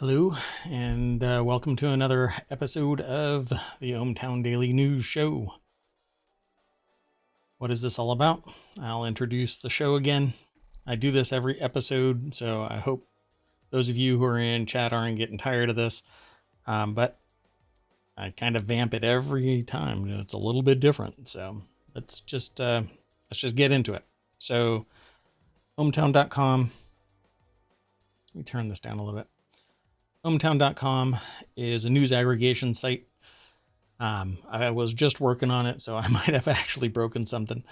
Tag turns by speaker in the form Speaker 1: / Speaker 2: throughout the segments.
Speaker 1: Hello, and welcome to another episode of the ohmTown Daily News Show. What is this all about? I'll introduce the show again. I do this every episode, so I hope those of you who are in chat aren't getting tired of this. But I kind of vamp it every time. It's a little bit different, so let's just get into it. So, ohmTown.com. Let me turn this down a little bit. ohmTown.com is a news aggregation site. I was just working on it, so I might have actually broken something.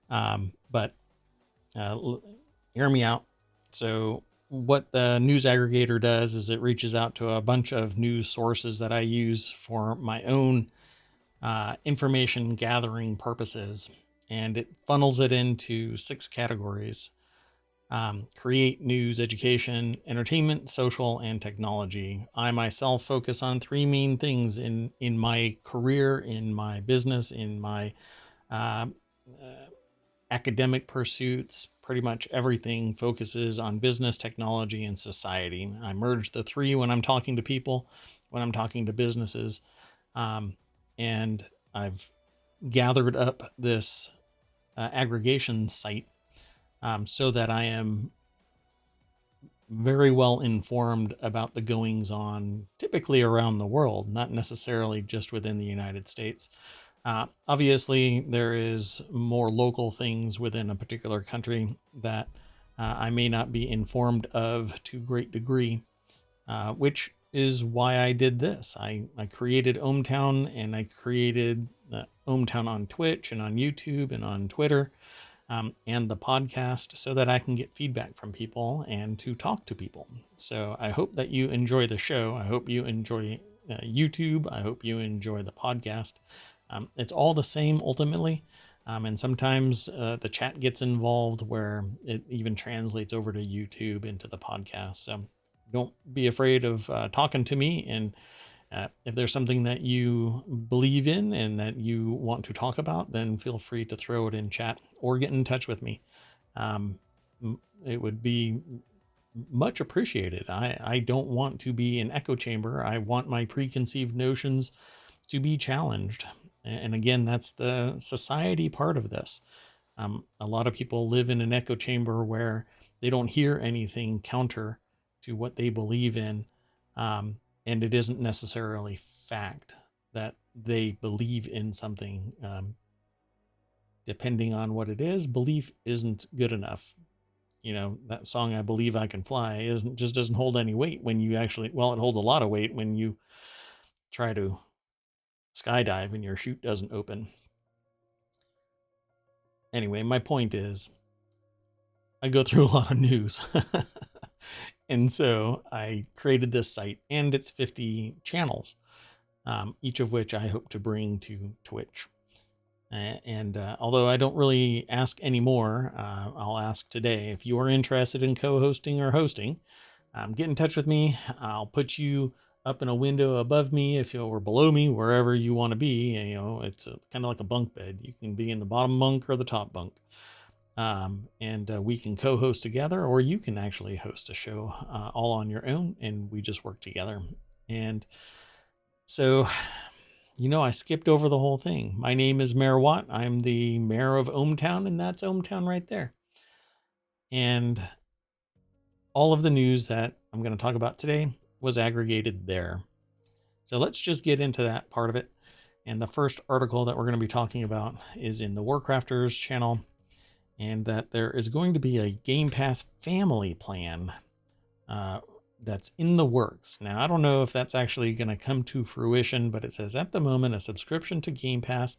Speaker 1: But hear me out. So what the news aggregator does is it reaches out to a bunch of news sources that I use for my own information gathering purposes. And it funnels it into 6 categories. Create, news, education, entertainment, social, and technology. I myself focus on 3 main things in my career, in my business, in my academic pursuits. Pretty much everything focuses on business, technology, and society. I merge the 3 when I'm talking to people, when I'm talking to businesses, and I've gathered up this aggregation site so that I am very well informed about the goings on, typically around the world, not necessarily just within the United States. Obviously, there is more local things within a particular country that I may not be informed of to a great degree, which is why I did this. I created ohmTown, and I created ohmTown on Twitch and on YouTube and on Twitter. And the podcast so that I can get feedback from people and to talk to people. So I hope that you enjoy the show. I hope you enjoy YouTube. I hope you enjoy the podcast. It's all the same ultimately. And sometimes the chat gets involved where it even translates over to YouTube into the podcast. So don't be afraid of talking to me. And if there's something that you believe in and that you want to talk about, then feel free to throw it in chat or get in touch with me. It would be much appreciated. I don't want to be an echo chamber. I want my preconceived notions to be challenged. And again, that's the society part of this. A lot of people live in an echo chamber where they don't hear anything counter to what they believe in. And it isn't necessarily fact that they believe in something. Depending on what it is, belief isn't good enough. You know, that song, I Believe I Can Fly, just doesn't hold any weight when you actually, well, it holds a lot of weight when you try to skydive and your chute doesn't open. Anyway, my point is, I go through a lot of news. And so I created this site, and it's 50 channels, each of which I hope to bring to Twitch. And although I don't really ask anymore, I'll ask today. If you are interested in co-hosting or hosting, get in touch with me. I'll put you up in a window above me, if you're below me, wherever you want to be. You know, it's kind of like a bunk bed. You can be in the bottom bunk or the top bunk. And we can co-host together, or you can actually host a show all on your own, and we just work together. And so, you know, I skipped over the whole thing. My name is Mayor Watt. I'm the mayor of ohmTown, and that's ohmTown right there. And all of the news that I'm going to talk about today was aggregated there. So let's just get into that part of it. And the first article that we're going to be talking about is in the Warcrafters channel, and that there is going to be a Game Pass family plan that's in the works. Now, I don't know if that's actually going to come to fruition, but it says at the moment, a subscription to Game Pass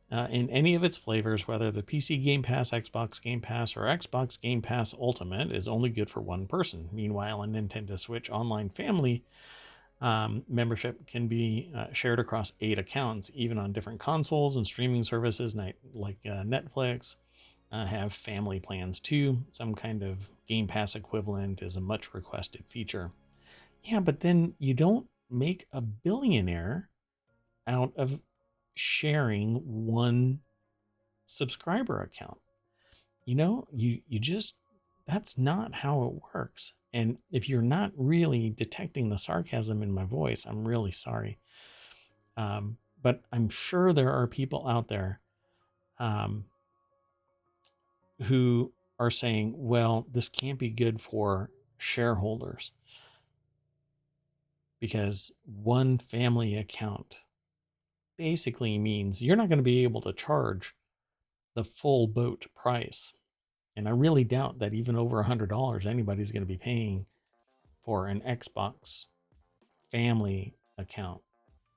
Speaker 1: in any of its flavors, whether the PC Game Pass, Xbox Game Pass, or Xbox Game Pass Ultimate, is only good for one person. Meanwhile, a Nintendo Switch Online Family membership can be shared across 8 accounts, even on different consoles, and streaming services like Netflix have family plans too. Some kind of Game Pass equivalent is a much requested feature. Yeah, but then you don't make a billionaire out of sharing one subscriber account. You know, you just, that's not how it works. And if you're not really detecting the sarcasm in my voice, I'm really sorry. But I'm sure there are people out there who are saying, well, this can't be good for shareholders because one family account basically means you're not going to be able to charge the full boat price. And I really doubt that even over $100, anybody's going to be paying for an Xbox family account.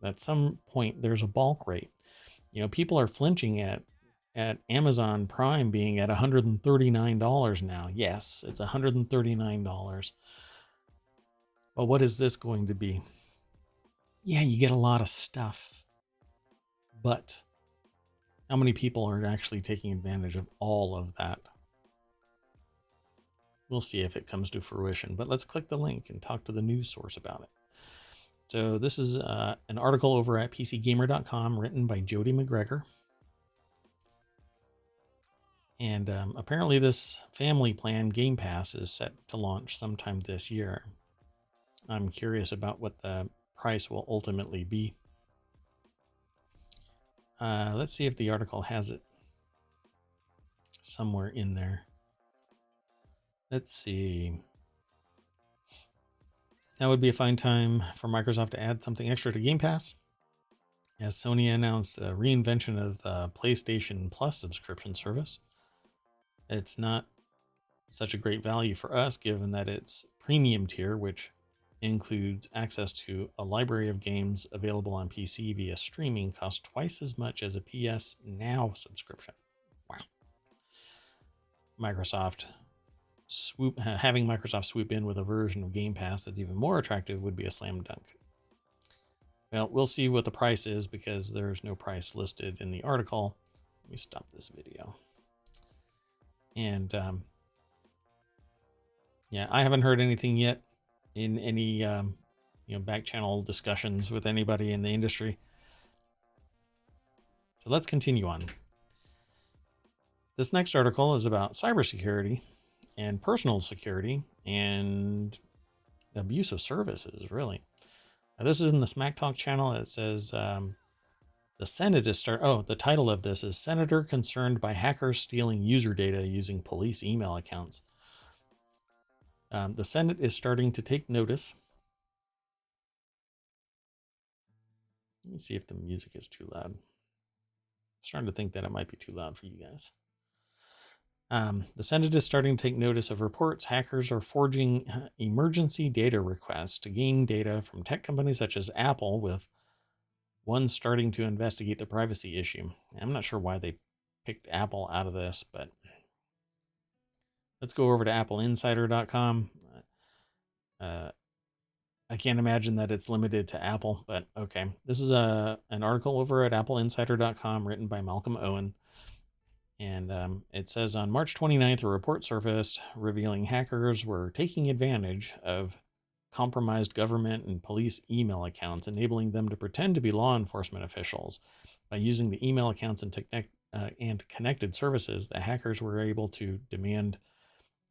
Speaker 1: At some point, there's a bulk rate. You know, people are flinching at Amazon Prime being at $139 now. Yes, it's $139. But what is this going to be? Yeah, you get a lot of stuff. But how many people are actually taking advantage of all of that? We'll see if it comes to fruition. But let's click the link and talk to the news source about it. So this is an article over at PCGamer.com written by Jody McGregor. And apparently this family plan Game Pass is set to launch sometime this year. I'm curious about what the price will ultimately be. Let's see if the article has it somewhere in there. Let's see. That would be a fine time for Microsoft to add something extra to Game Pass, as Sony announced a reinvention of the PlayStation Plus subscription service. It's not such a great value for us, given that it's premium tier, which includes access to a library of games available on PC via streaming, costs twice as much as a PS Now subscription. Wow. Having Microsoft swoop in with a version of Game Pass that's even more attractive would be a slam dunk. Well, we'll see what the price is because there's no price listed in the article. Let me stop this video. And yeah, I haven't heard anything yet in any back channel discussions with anybody in the industry. So let's continue on. This next article is about cybersecurity and personal security and abuse of services, really. Now, this is in the Smack Talk channel. It says the Senate is the title of this is Senator Concerned by Hackers Stealing User Data Using Police Email Accounts. The Senate is starting to take notice. Let me see if the music is too loud. I'm starting to think that it might be too loud for you guys. The Senate is starting to take notice of reports hackers are forging emergency data requests to gain data from tech companies such as Apple, with one starting to investigate the privacy issue. I'm not sure why they picked Apple out of this, but let's go over to appleinsider.com. I can't imagine that it's limited to Apple, but okay. This is an article over at appleinsider.com written by Malcolm Owen. And it says on March 29th, a report surfaced revealing hackers were taking advantage of compromised government and police email accounts, enabling them to pretend to be law enforcement officials. By using the email accounts and connected services, the hackers were able to demand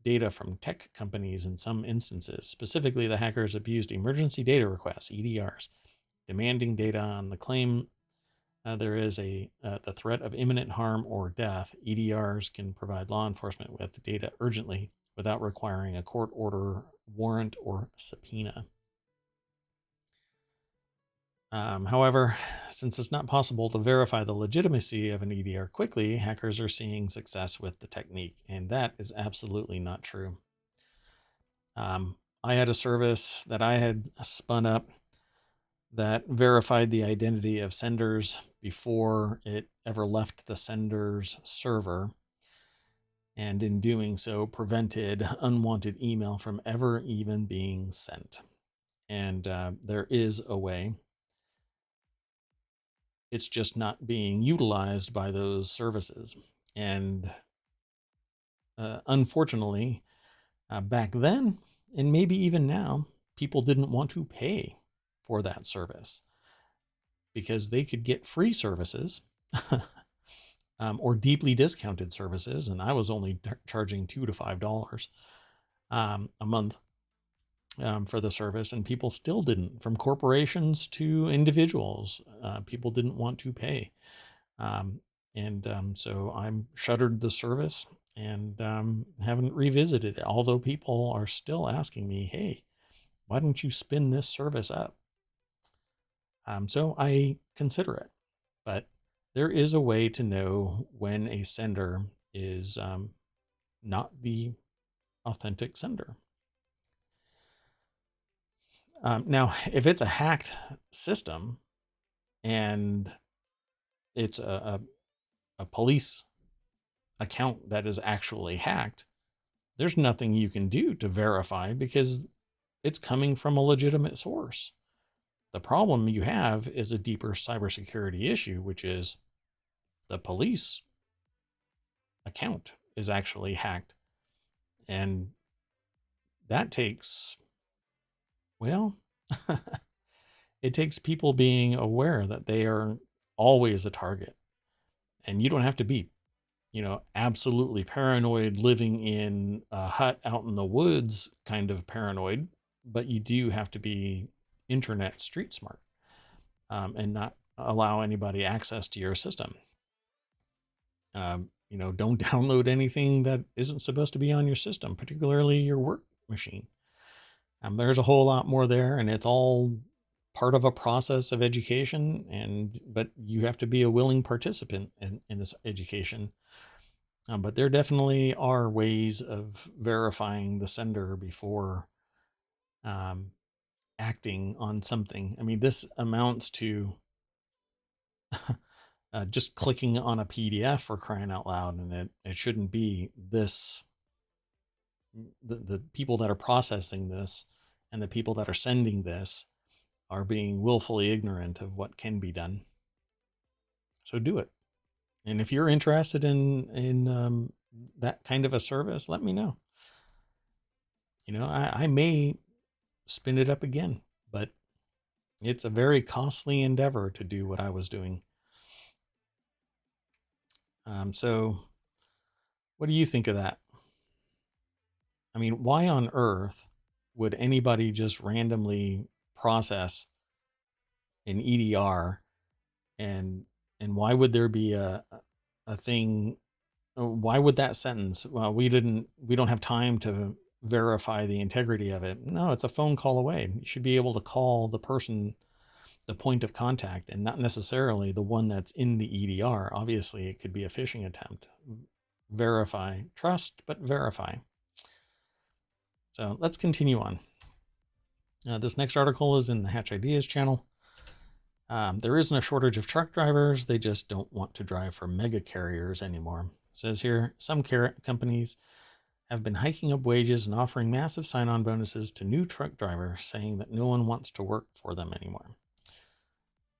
Speaker 1: data from tech companies in some instances. Specifically, the hackers abused emergency data requests, EDRs, demanding data on the claim there is the threat of imminent harm or death. EDRs can provide law enforcement with data urgently without requiring a court order, warrant, or subpoena. However, since it's not possible to verify the legitimacy of an EDR quickly, hackers are seeing success with the technique, and that is absolutely not true. I had a service that I had spun up that verified the identity of senders before it ever left the sender's server, and in doing so prevented unwanted email from ever even being sent. And there is a way. It's just not being utilized by those services. And unfortunately, back then, and maybe even now, people didn't want to pay for that service because they could get free services or deeply discounted services. And I was only charging $2 to $5 a month for the service, and people still didn't. From corporations to individuals, people didn't want to pay. So I'm shuttered the service and haven't revisited it, although people are still asking me, hey, why don't you spin this service up? So I consider it, but there is a way to know when a sender is not the authentic sender. Now, if it's a hacked system and it's a police account that is actually hacked, there's nothing you can do to verify because it's coming from a legitimate source. The problem you have is a deeper cybersecurity issue, which is the police account is actually hacked. And that takes, well, it takes people being aware that they are always a target. And you don't have to be, absolutely paranoid, living in a hut out in the woods kind of paranoid, but you do have to be internet street smart, and not allow anybody access to your system. Don't download anything that isn't supposed to be on your system, particularly your work machine. There's a whole lot more there, and it's all part of a process of education, but you have to be a willing participant in this education. But there definitely are ways of verifying the sender before acting on something. I mean, this amounts to just clicking on a PDF, for crying out loud, and it shouldn't be this. The people that are processing this and the people that are sending this are being willfully ignorant of what can be done. So do it. And if you're interested in that kind of a service, let me know. I may spin it up again, but it's a very costly endeavor to do what I was doing. So what do you think of that? I mean, why on earth would anybody just randomly process an EDR, and why would there be a thing? Why would that sentence? Well, we don't have time to verify the integrity of it. No, it's a phone call away. You should be able to call the person, the point of contact, and not necessarily the one that's in the EDR. Obviously, it could be a phishing attempt. Verify, trust, but verify. So let's continue on. This next article is in the Hatch Ideas channel. There isn't a shortage of truck drivers. They just don't want to drive for mega carriers anymore. It says here, some companies have been hiking up wages and offering massive sign-on bonuses to new truck drivers, saying that no one wants to work for them anymore.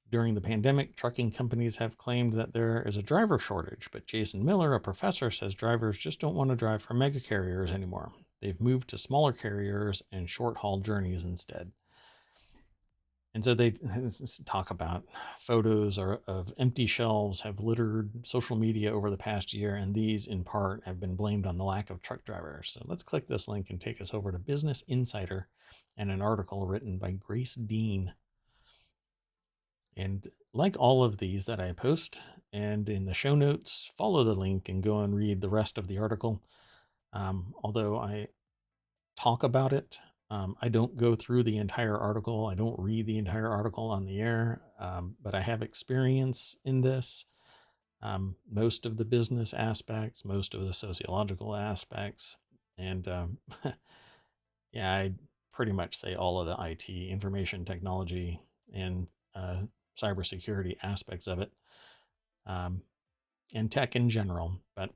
Speaker 1: During the pandemic, trucking companies have claimed that there is a driver shortage, but Jason Miller, a professor, says drivers just don't want to drive for mega carriers anymore. They've moved to smaller carriers and short-haul journeys instead. And so they talk about photos of empty shelves have littered social media over the past year, and these, in part, have been blamed on the lack of truck drivers. So let's click this link and take us over to Business Insider and an article written by Grace Dean. And like all of these that I post, and in the show notes, follow the link and go and read the rest of the article. Although I talk about it, I don't go through the entire article. I don't read the entire article on the air, but I have experience in this. Most of the business aspects, most of the sociological aspects, and yeah, I pretty much say all of the IT, information technology, and cybersecurity aspects of it, and tech in general. But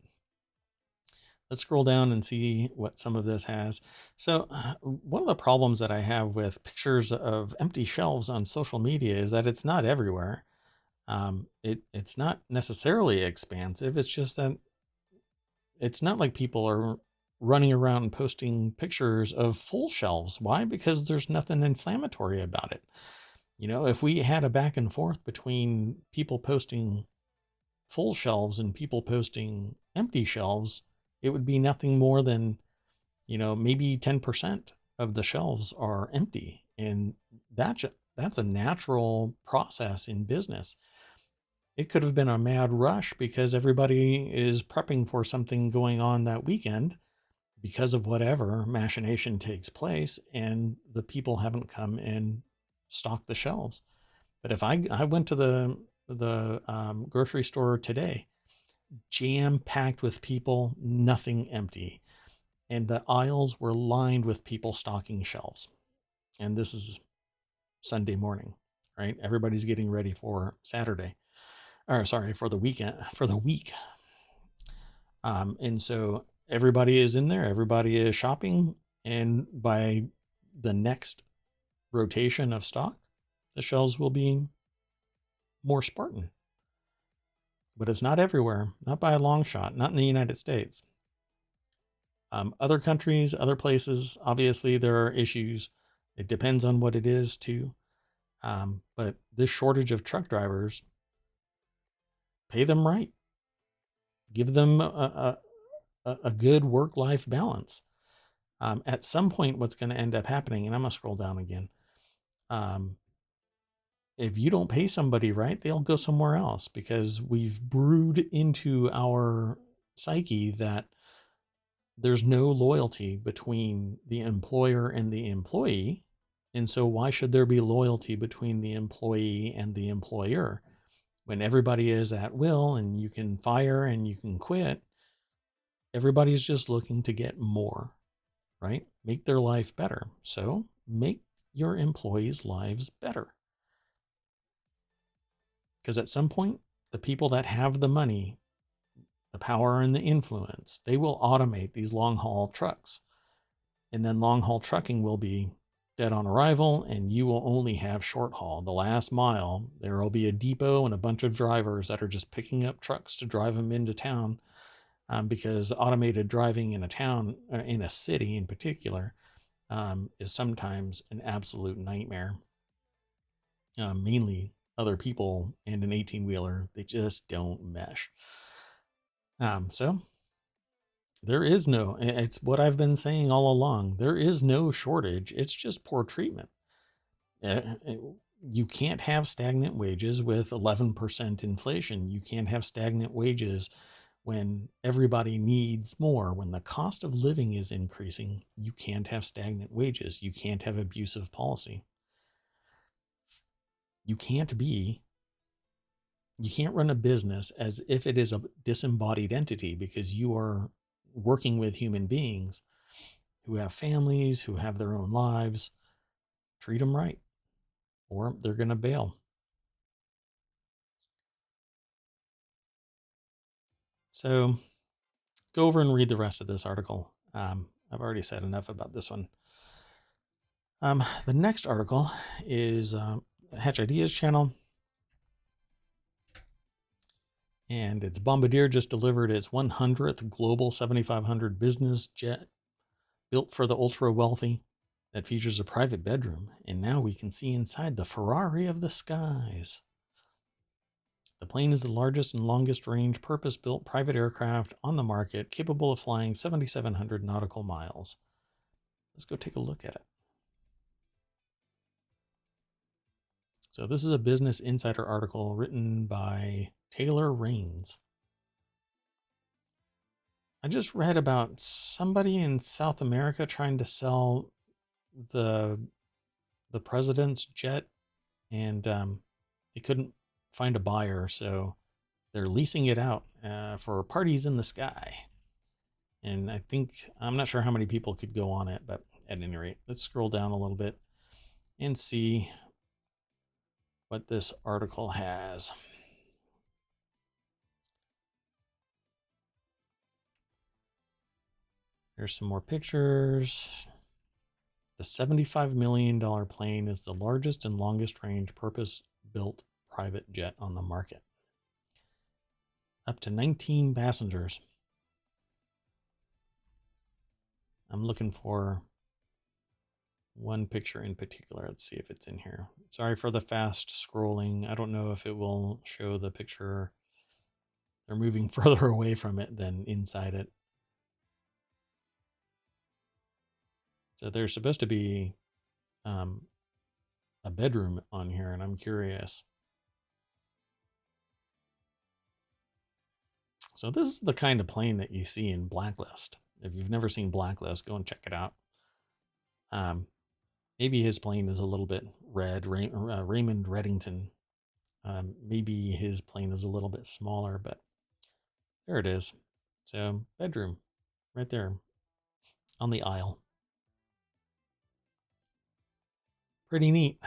Speaker 1: let's scroll down and see what some of this has. So one of the problems that I have with pictures of empty shelves on social media is that it's not everywhere. It's not necessarily expansive. It's just that it's not like people are running around and posting pictures of full shelves. Why? Because there's nothing inflammatory about it. If we had a back and forth between people posting full shelves and people posting empty shelves, it would be nothing more than, maybe 10% of the shelves are empty. And that's a natural process in business. It could have been a mad rush because everybody is prepping for something going on that weekend because of whatever machination takes place, and the people haven't come and stocked the shelves. But if I went to the grocery store today, jam packed with people, nothing empty, and the aisles were lined with people stocking shelves. And this is Sunday morning, right? Everybody's getting ready for Saturday, or sorry, for the weekend, for the week. And so everybody is in there, everybody is shopping, and by the next rotation of stock, the shelves will be more Spartan. But it's not everywhere, not by a long shot, not in the United States. Other countries, other places, obviously there are issues. It depends on what it is too. But this shortage of truck drivers, pay them right. Give them a good work-life balance. At some point, what's going to end up happening, and I'm going to scroll down again. If you don't pay somebody right, they'll go somewhere else, because we've brewed into our psyche that there's no loyalty between the employer and the employee. And so why should there be loyalty between the employee and the employer? When everybody is at will and you can fire and you can quit, everybody's just looking to get more, right? Make their life better. So make your employees' lives better. Because at some point, the people that have the money, the power and the influence, they will automate these long haul trucks. And then long haul trucking will be dead on arrival, and you will only have short haul, the last mile. There will be a depot and a bunch of drivers that are just picking up trucks to drive them into town, because automated driving in a town, in a city in particular, is sometimes an absolute nightmare. Mainly other people and an 18-wheeler, they just don't mesh. So there is no, it's what I've been saying all along. There is no shortage. It's just poor treatment. You can't have stagnant wages with 11% inflation. You can't have stagnant wages when everybody needs more. When the cost of living is increasing, you can't have stagnant wages. You can't have abusive policy. You can't run a business as if it is a disembodied entity, because you are working with human beings who have families, who have their own lives. Treat them right, or they're going to bail. So go over and read the rest of this article. I've already said enough about this one. The next article is Hatch Ideas channel. And it's Bombardier just delivered its 100th Global 7500 business jet built for the ultra wealthy that features a private bedroom. And now we can see inside the Ferrari of the skies. The plane is the largest and longest range purpose-built private aircraft on the market, capable of flying 7,700 nautical miles. Let's go take a look at it. So this is a Business Insider article written by Taylor Raines. I just read about somebody in South America trying to sell the president's jet, and they couldn't find a buyer, so they're leasing it out for parties in the sky. And I'm not sure how many people could go on it, but at any rate, let's scroll down a little bit and see what this article has. There's some more pictures. The $75 million plane is the largest and longest range purpose-built private jet on the market. Up to 19 passengers. I'm looking for one picture in particular. Let's see if it's in here. Sorry for the fast scrolling. I don't know if it will show the picture. They're moving further away from it than inside it. So there's supposed to be a bedroom on here, and I'm curious. So this is the kind of plane that you see in Blacklist. If you've never seen Blacklist, go and check it out. Maybe his plane is a little bit red. Raymond Reddington. Maybe his plane is a little bit smaller, but there it is. So bedroom right there on the aisle. Pretty neat.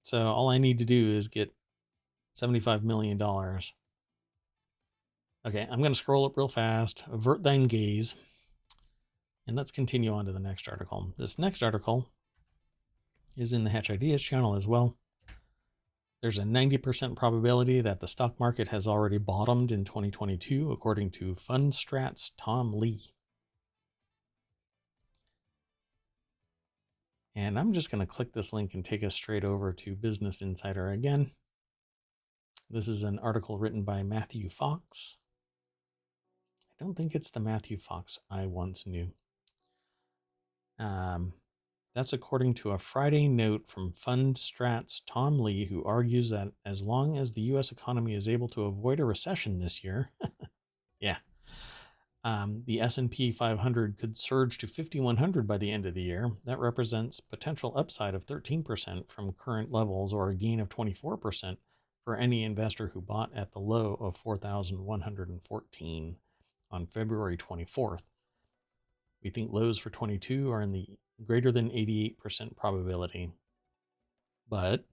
Speaker 1: So all I need to do is get $75 million. Okay, I'm going to scroll up real fast. Avert thine gaze. And let's continue on to the next article. This next article is in the Hatch Ideas channel as well. There's a 90% probability that the stock market has already bottomed in 2022, according to Fundstrat's Tom Lee. And I'm just going to click this link and take us straight over to Business Insider again. This is an article written by Matthew Fox. I don't think it's the Matthew Fox I once knew. That's according to a Friday note from Fundstrat's Tom Lee, who argues that as long as the U.S. economy is able to avoid a recession this year, yeah, the S&P 500 could surge to 5,100 by the end of the year. That represents potential upside of 13% from current levels, or a gain of 24% for any investor who bought at the low of 4,114 on February 24th. We think lows for 22 are in the greater than 88% probability, but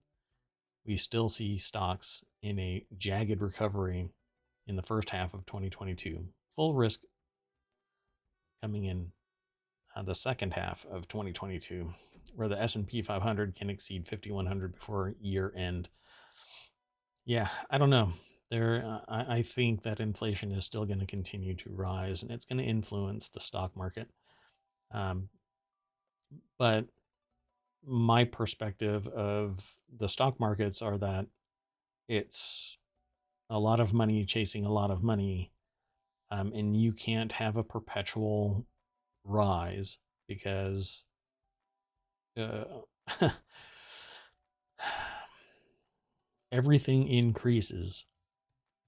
Speaker 1: we still see stocks in a jagged recovery in the first half of 2022. Full risk coming in the second half of 2022, where the S&P 500 can exceed 5,100 before year end. Yeah, I don't know. I think that inflation is still going to continue to rise, and it's going to influence the stock market. But my perspective of the stock markets are that it's a lot of money chasing a lot of money, and you can't have a perpetual rise because everything increases.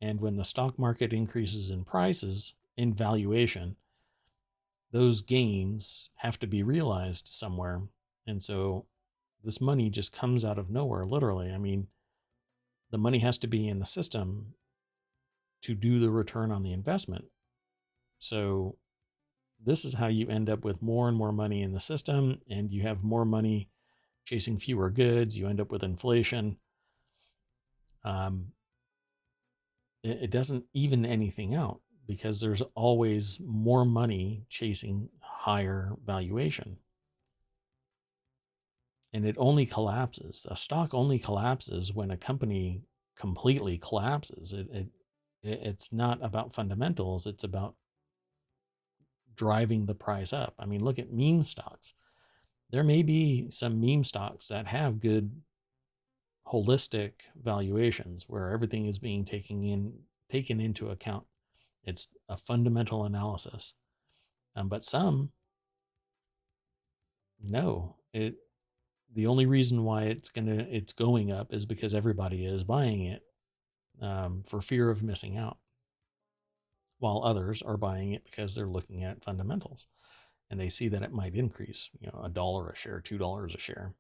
Speaker 1: And when the stock market increases in prices, in valuation, those gains have to be realized somewhere. And so this money just comes out of nowhere, literally. I mean, the money has to be in the system to do the return on the investment. So this is how you end up with more and more money in the system, and you have more money chasing fewer goods. You end up with inflation. It doesn't even anything out because there's always more money chasing higher valuation. And it only collapses. The stock only collapses when a company completely collapses. It's not about fundamentals. It's about driving the price up. I mean, look at meme stocks. There may be some meme stocks that have good holistic valuations where everything is being taken into account. It's a fundamental analysis. But some, no. The only reason why it's going up is because everybody is buying it for fear of missing out, while others are buying it because they're looking at fundamentals and they see that it might increase, $1 a share, $2 a share,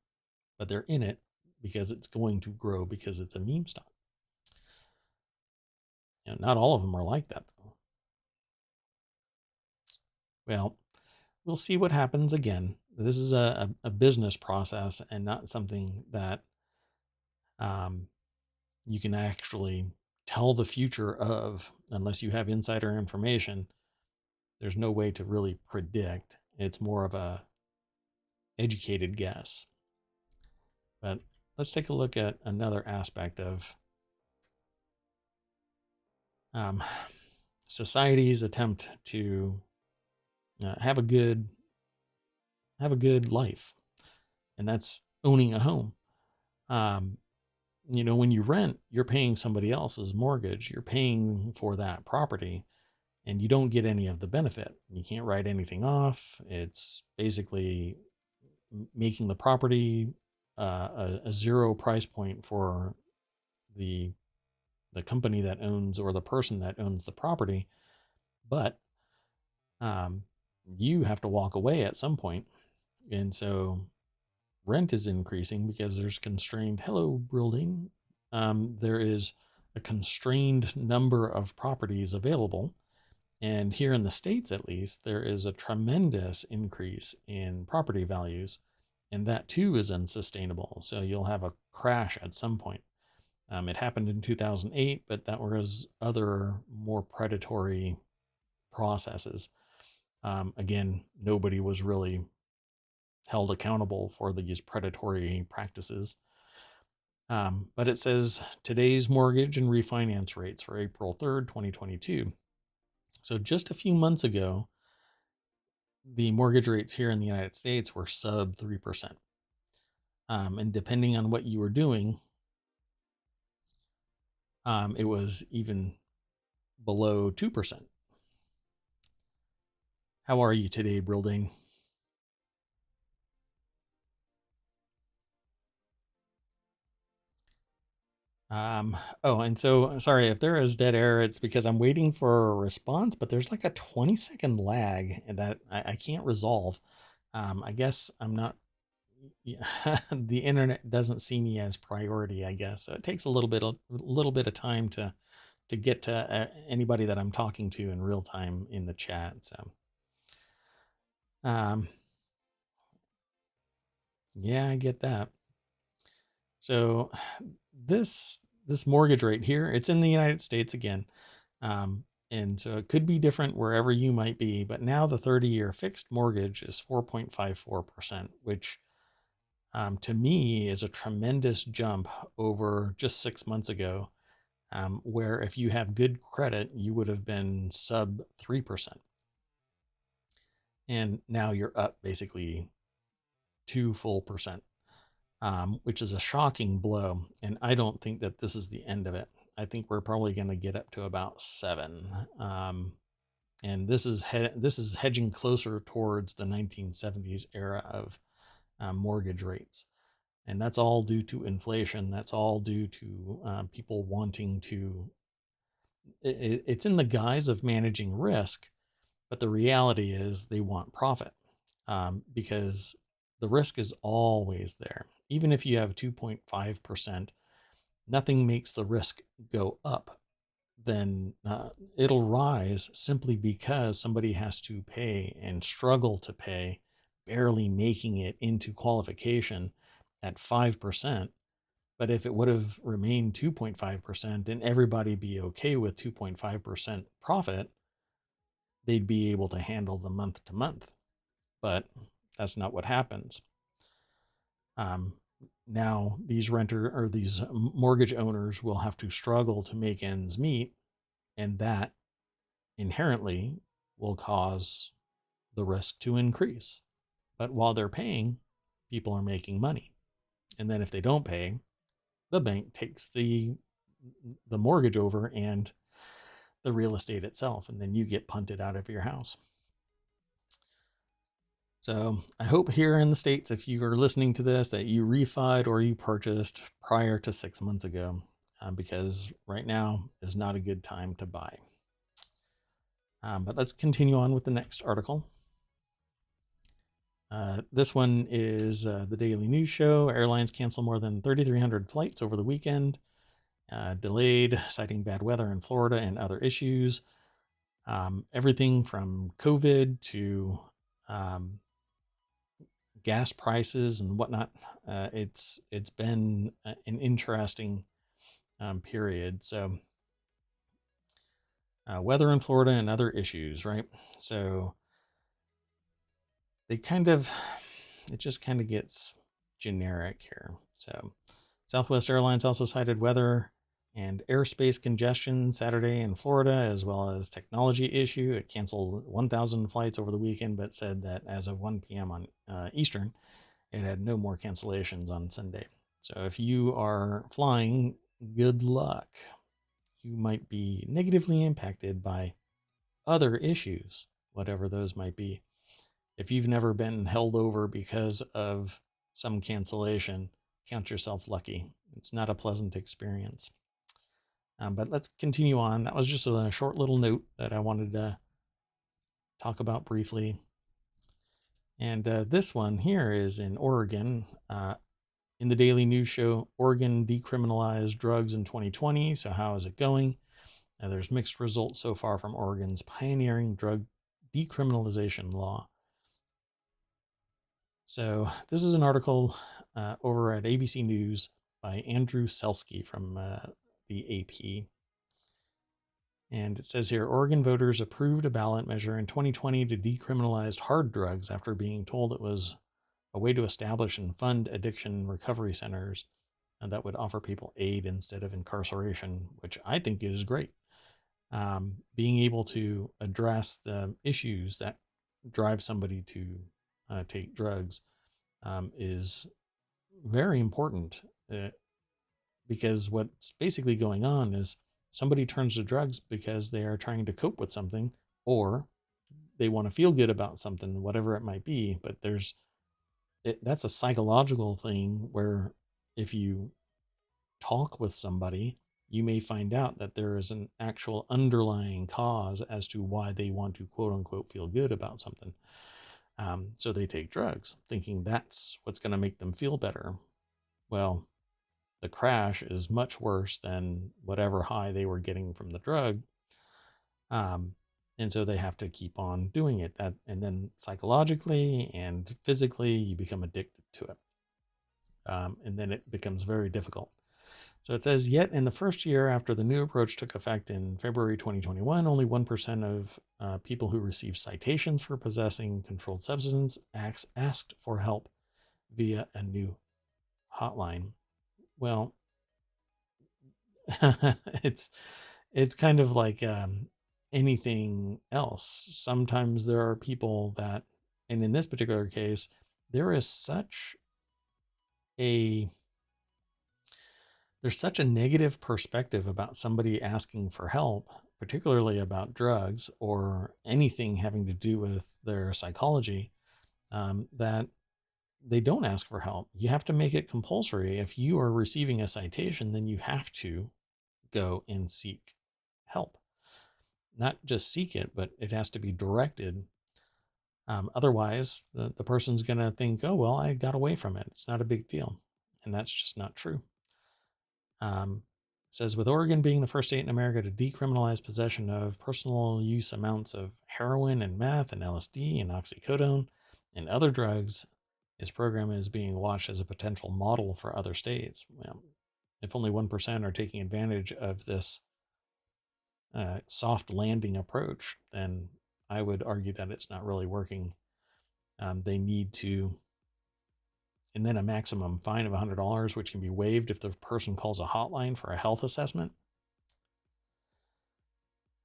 Speaker 1: but they're in it because it's going to grow because it's a meme stock. Not all of them are like that, though. Well, we'll see what happens again. This is a business process and not something that you can actually tell the future of unless you have insider information. There's no way to really predict. It's more of a educated guess. But let's take a look at another aspect of society's attempt to have a good life, and that's owning a home. When you rent, you're paying somebody else's mortgage. You're paying for that property, and you don't get any of the benefit. You can't write anything off. It's basically making the property a zero price point for the company that owns, or the person that owns the property, but you have to walk away at some point. And so rent is increasing because there's constrained, hello, building. There is a constrained number of properties available. And here in the States, at least, there is a tremendous increase in property values. And that too is unsustainable. So you'll have a crash at some point. It happened in 2008, but that was other more predatory processes. Again, nobody was really held accountable for these predatory practices. But it says today's mortgage and refinance rates for April 3rd, 2022. So just a few months ago, the mortgage rates here in the United States were sub 3%. And depending on what you were doing, it was even below 2%. How are you today, Brildane? Oh, and so sorry if there is dead air, it's because I'm waiting for a response, but there's like a 20-second lag that I can't resolve. I guess I'm not, the internet doesn't see me as priority, I guess. So it takes a little bit of time to get to anybody that I'm talking to in real time in the chat. So, yeah, I get that. So this mortgage rate here, it's in the United States again. And so it could be different wherever you might be, but now the 30-year fixed mortgage is 4.54%, which to me is a tremendous jump over just 6 months ago, where if you have good credit, you would have been sub 3%. And now you're up basically 2 full percent. Which is a shocking blow. And I don't think that this is the end of it. I think we're probably going to get up to about 7. And this is hedging closer towards the 1970s era of mortgage rates. And that's all due to inflation. That's all due to people wanting to, it's in the guise of managing risk, but the reality is they want profit, because the risk is always there. Even if you have 2.5%, nothing makes the risk go up. Then it'll rise simply because somebody has to pay and struggle to pay, barely making it into qualification at 5%. But if it would have remained 2.5% and everybody be okay with 2.5% profit, they'd be able to handle the month to month. But that's not what happens. Now these these mortgage owners will have to struggle to make ends meet, and that inherently will cause the risk to increase. But while they're paying, people are making money. And then if they don't pay, the bank takes the mortgage over and the real estate itself, and then you get punted out of your house. So I hope here in the States, if you are listening to this, that you refied or you purchased prior to 6 months ago, because right now is not a good time to buy. But let's continue on with the next article. This one is the Daily News Show. Airlines cancel more than 3,300 flights over the weekend. Delayed, citing bad weather in Florida and other issues. Everything from COVID to gas prices and whatnot. It's been an interesting period. So weather in Florida and other issues, right? So it just kind of gets generic here. So Southwest Airlines also cited weather and airspace congestion Saturday in Florida, as well as technology issue. It canceled 1,000 flights over the weekend, but said that as of 1 p.m. on Eastern, it had no more cancellations on Sunday. So if you are flying, good luck. You might be negatively impacted by other issues, whatever those might be. If you've never been held over because of some cancellation, count yourself lucky. It's not a pleasant experience. But let's continue on. That was just a short little note that I wanted to talk about briefly. And this one here is in Oregon. In the daily news show, Oregon decriminalized drugs in 2020. So how is it going? There's mixed results so far from Oregon's pioneering drug decriminalization law. So this is an article over at ABC News by Andrew Selsky from the AP. And it says here, Oregon voters approved a ballot measure in 2020 to decriminalize hard drugs after being told it was a way to establish and fund addiction recovery centers that would offer people aid instead of incarceration, which I think is great. Being able to address the issues that drive somebody to take drugs is very important, because what's basically going on is somebody turns to drugs because they are trying to cope with something, or they want to feel good about something, whatever it might be. But that's a psychological thing where if you talk with somebody, you may find out that there is an actual underlying cause as to why they want to quote unquote feel good about something. So they take drugs thinking that's what's going to make them feel better. Well, the crash is much worse than whatever high they were getting from the drug. And so they have to keep on doing it. And then psychologically and physically, you become addicted to it. And then it becomes very difficult. So it says, yet in the first year after the new approach took effect in February 2021, only 1% of people who received citations for possessing controlled substance asked for help via a new hotline. Well, it's kind of like anything else. Sometimes there are people that, and in this particular case, there's such a negative perspective about somebody asking for help, particularly about drugs or anything having to do with their psychology, that they don't ask for help. You have to make it compulsory. If you are receiving a citation, then you have to go and seek help. Not just seek it, but it has to be directed. Otherwise, the person's going to think, oh, well, I got away from it. It's not a big deal. And that's just not true. It says, with Oregon being the first state in America to decriminalize possession of personal use amounts of heroin and meth and LSD and oxycodone and other drugs, this program is being watched as a potential model for other states. Well, if only 1% are taking advantage of this soft landing approach, then I would argue that it's not really working. They need to, and then a maximum fine of $100, which can be waived if the person calls a hotline for a health assessment.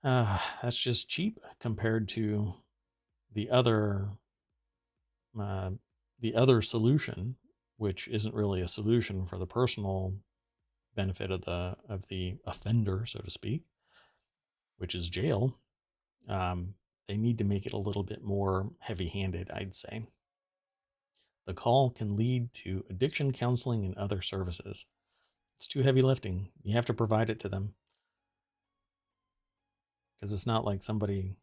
Speaker 1: That's just cheap compared to the other solution, which isn't really a solution for the personal benefit of the offender, so to speak, which is jail. They need to make it a little bit more heavy-handed, I'd say. The call can lead to addiction counseling and other services. It's too heavy lifting. You have to provide it to them. Because it's not like somebody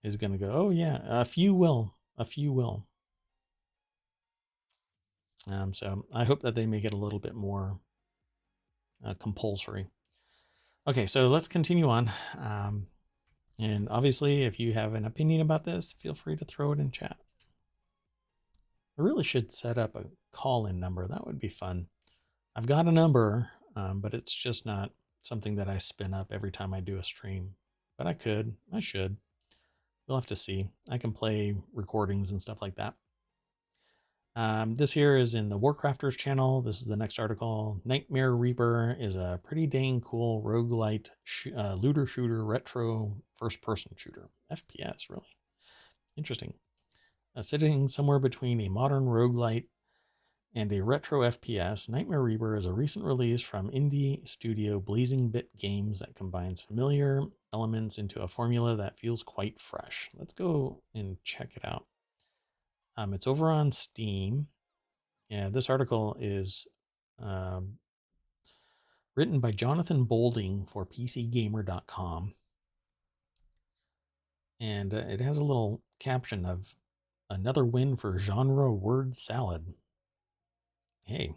Speaker 1: is going to go, oh yeah, a few will. So I hope that they make it a little bit more compulsory. Okay, so let's continue on. And obviously, if you have an opinion about this, feel free to throw it in chat. I really should set up a call-in number. That would be fun. I've got a number, but it's just not something that I spin up every time I do a stream. But I should. We'll have to see. I can play recordings and stuff like that. This here is in the Warcrafters channel. This is the next article. Nightmare Reaper is a pretty dang cool roguelite looter shooter retro first-person shooter. FPS, really. Interesting. Sitting somewhere between a modern roguelite and a retro FPS, Nightmare Reaper is a recent release from indie studio Blazing Bit Games that combines familiar elements into a formula that feels quite fresh. Let's go and check it out. It's over on Steam. Yeah, this article is written by Jonathan Bolding for PCGamer.com. And it has a little caption of another win for genre word salad. Hey,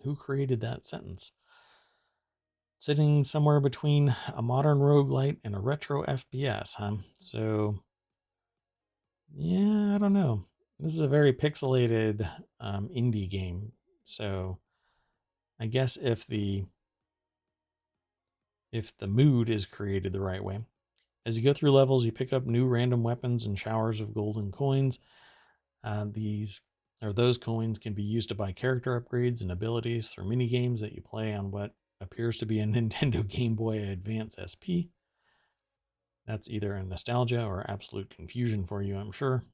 Speaker 1: who created that sentence? Sitting somewhere between a modern roguelite and a retro FPS, huh? So, yeah, I don't know. This is a very pixelated indie game. So, I guess if the mood is created the right way. As you go through levels, you pick up new random weapons and showers of golden coins. Those coins can be used to buy character upgrades and abilities through mini games that you play on what appears to be a Nintendo Game Boy Advance SP. That's either a nostalgia or absolute confusion for you, I'm sure,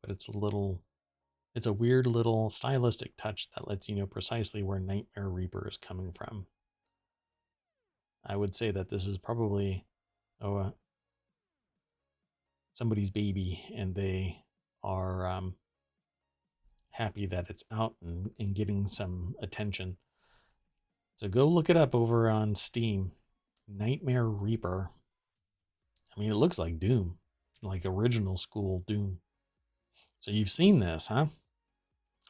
Speaker 1: but it's a weird little stylistic touch that lets you know precisely where Nightmare Reaper is coming from. I would say that this is probably somebody's baby, and they are happy that it's out and getting some attention. So go look it up over on Steam. Nightmare Reaper. I mean, it looks like Doom, like original school Doom. So you've seen this, huh?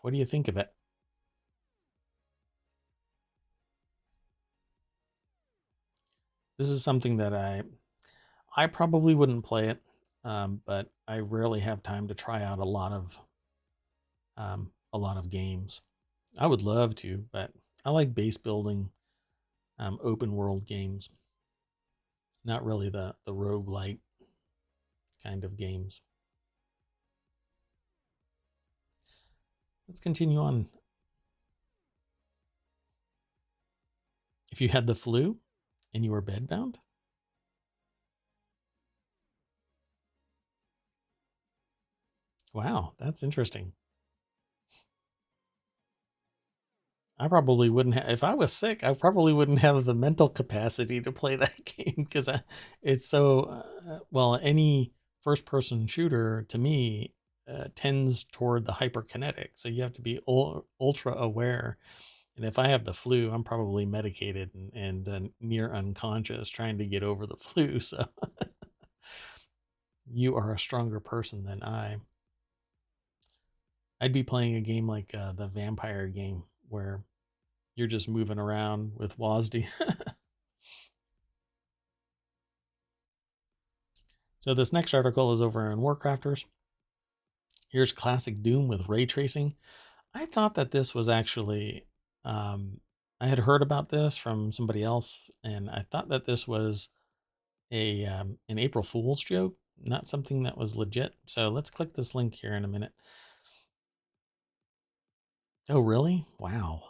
Speaker 1: What do you think of it? This is something that I probably wouldn't play it, but I rarely have time to try out a lot of games. I would love to, but I like base building, open world games, not really the roguelite kind of games. Let's continue on. If you had the flu and you were bedbound, wow, that's interesting. I probably wouldn't have, if I was sick, I probably wouldn't have the mental capacity to play that game because it's so, well, any first person shooter to me tends toward the hyperkinetic. So you have to be ultra aware. And if I have the flu, I'm probably medicated and near unconscious trying to get over the flu. So you are a stronger person than I. I'd be playing a game like the vampire game where you're just moving around with WASD. So this next article is over in Warcrafters. Here's classic Doom with ray tracing. I thought that this was actually, I had heard about this from somebody else, and I thought that this was an April Fool's joke, not something that was legit. So let's click this link here in a minute. Oh, really? Wow.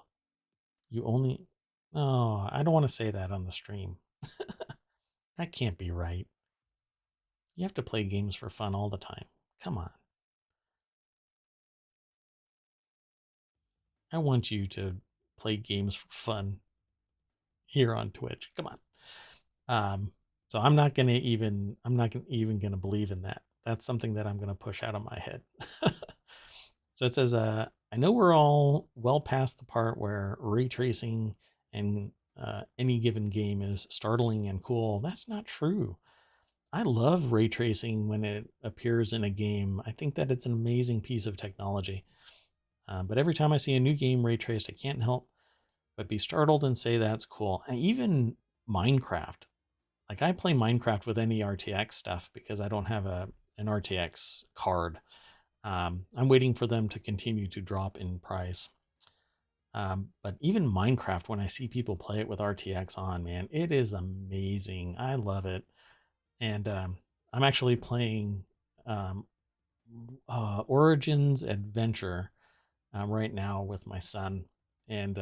Speaker 1: You only, oh, I don't want to say that on the stream. That can't be right. You have to play games for fun all the time. Come on. I want you to play games for fun here on Twitch. Come on. So I'm not even gonna believe in that. That's something that I'm gonna push out of my head. So it says, I know we're all well past the part where ray tracing and any given game is startling and cool. That's not true. I love ray tracing when it appears in a game. I think that it's an amazing piece of technology. But every time I see a new game ray traced, I can't help but be startled and say that's cool. And even Minecraft. Like I play Minecraft with any RTX stuff because I don't have an RTX card. I'm waiting for them to continue to drop in price. But even Minecraft, when I see people play it with RTX on, man, it is amazing. I love it. And I'm actually playing um, Origins Adventure right now with my son. And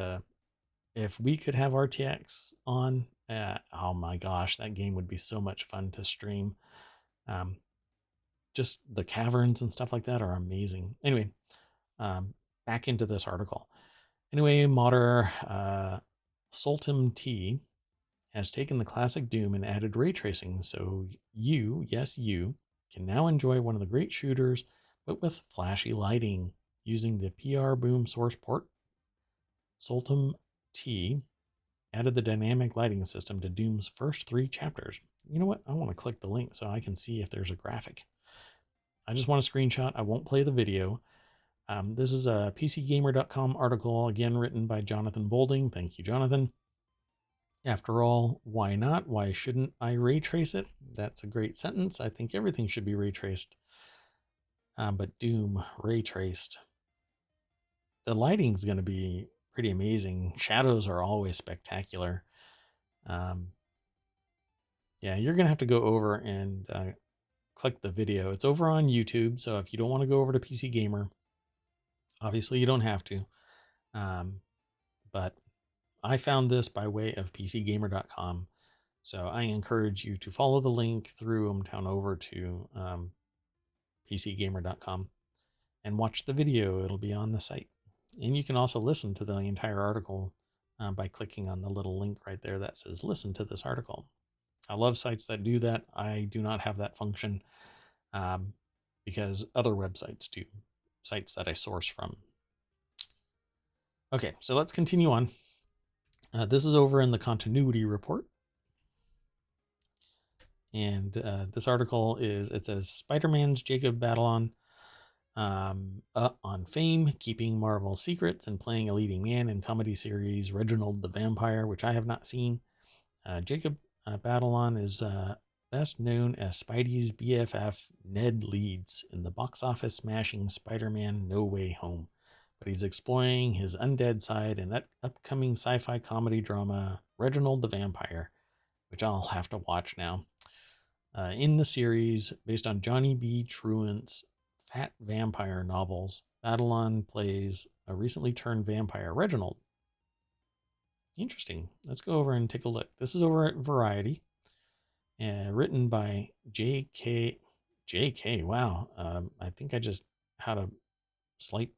Speaker 1: if we could have RTX on, oh my gosh, that game would be so much fun to stream. Um, just the caverns and stuff like that are amazing. Anyway, back into this article. Anyway, modder Sultim T has taken the classic Doom and added ray tracing, so you, yes, you, can now enjoy one of the great shooters, but with flashy lighting using the PR Boom source port. Sultum T added the dynamic lighting system to Doom's first 3 chapters. You know what? I want to click the link so I can see if there's a graphic. I just want a screenshot. I won't play the video. This is a PCGamer.com article, again written by Jonathan Bolding. Thank you, Jonathan. After all, why not? Why shouldn't I ray trace it? That's a great sentence. I think everything should be ray traced. But Doom ray traced. The lighting's going to be pretty amazing. Shadows are always spectacular. Yeah, you're going to have to go over and click the video. It's over on YouTube, so if you don't want to go over to PC Gamer, obviously you don't have to. But I found this by way of PCGamer.com, so I encourage you to follow the link through ohmTown over to PCGamer.com and watch the video. It'll be on the site. And you can also listen to the entire article by clicking on the little link right there that says listen to this article. I love sites that do that. I do not have that function because other websites do, sites that I source from. Okay, so let's continue on. This is over in the continuity report. And this article is, it says, SpiderMans Jacob Battleon on fame, keeping Marvel secrets, and playing a leading man in comedy series Reginald the Vampire, which I have not seen. Jacob Battleon is best known as Spidey's BFF Ned Leeds in the box office smashing Spider-Man No Way Home. But he's exploring his undead side in that upcoming sci-fi comedy drama Reginald the Vampire, which I'll have to watch now. In the series, based on Johnny B. Truant's Fat Vampire novels, Battleon plays a recently turned vampire, Reginald. Interesting. Let's go over and take a look. This is over at Variety, written by J.K. Wow. I think I just had a slight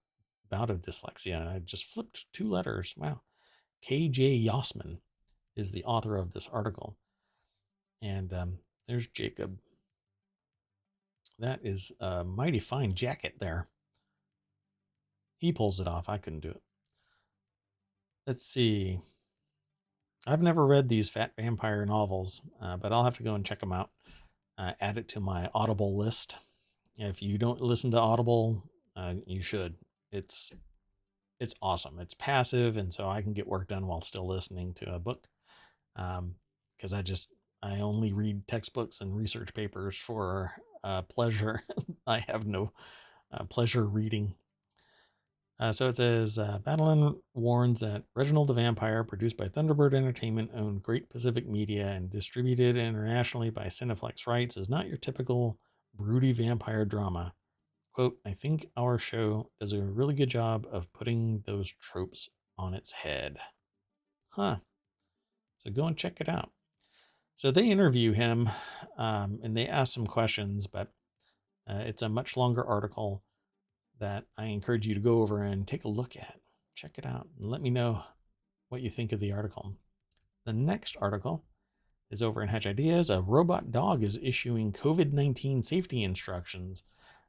Speaker 1: bout of dyslexia. I just flipped 2 letters. Wow. K.J. Yossman is the author of this article. And there's Jacob. That is a mighty fine jacket there. He pulls it off. I couldn't do it. Let's see. I've never read these Fat Vampire novels, but I'll have to go and check them out. Add it to my Audible list. If you don't listen to Audible, you should. It's awesome. It's passive, and so I can get work done while still listening to a book. Because I only read textbooks and research papers for pleasure. I have no pleasure reading. So it says, Battleon warns that Reginald the Vampire, produced by Thunderbird Entertainment, owned Great Pacific Media, and distributed internationally by Cineflex Rights, is not your typical broody vampire drama. Quote, I think our show does a really good job of putting those tropes on its head. Huh. So go and check it out. So they interview him, and they ask some questions, but it's a much longer article that I encourage you to go over and take a look at. Check it out and let me know what you think of the article. The next article is over in Hatch Ideas. A robot dog is issuing COVID-19 safety instructions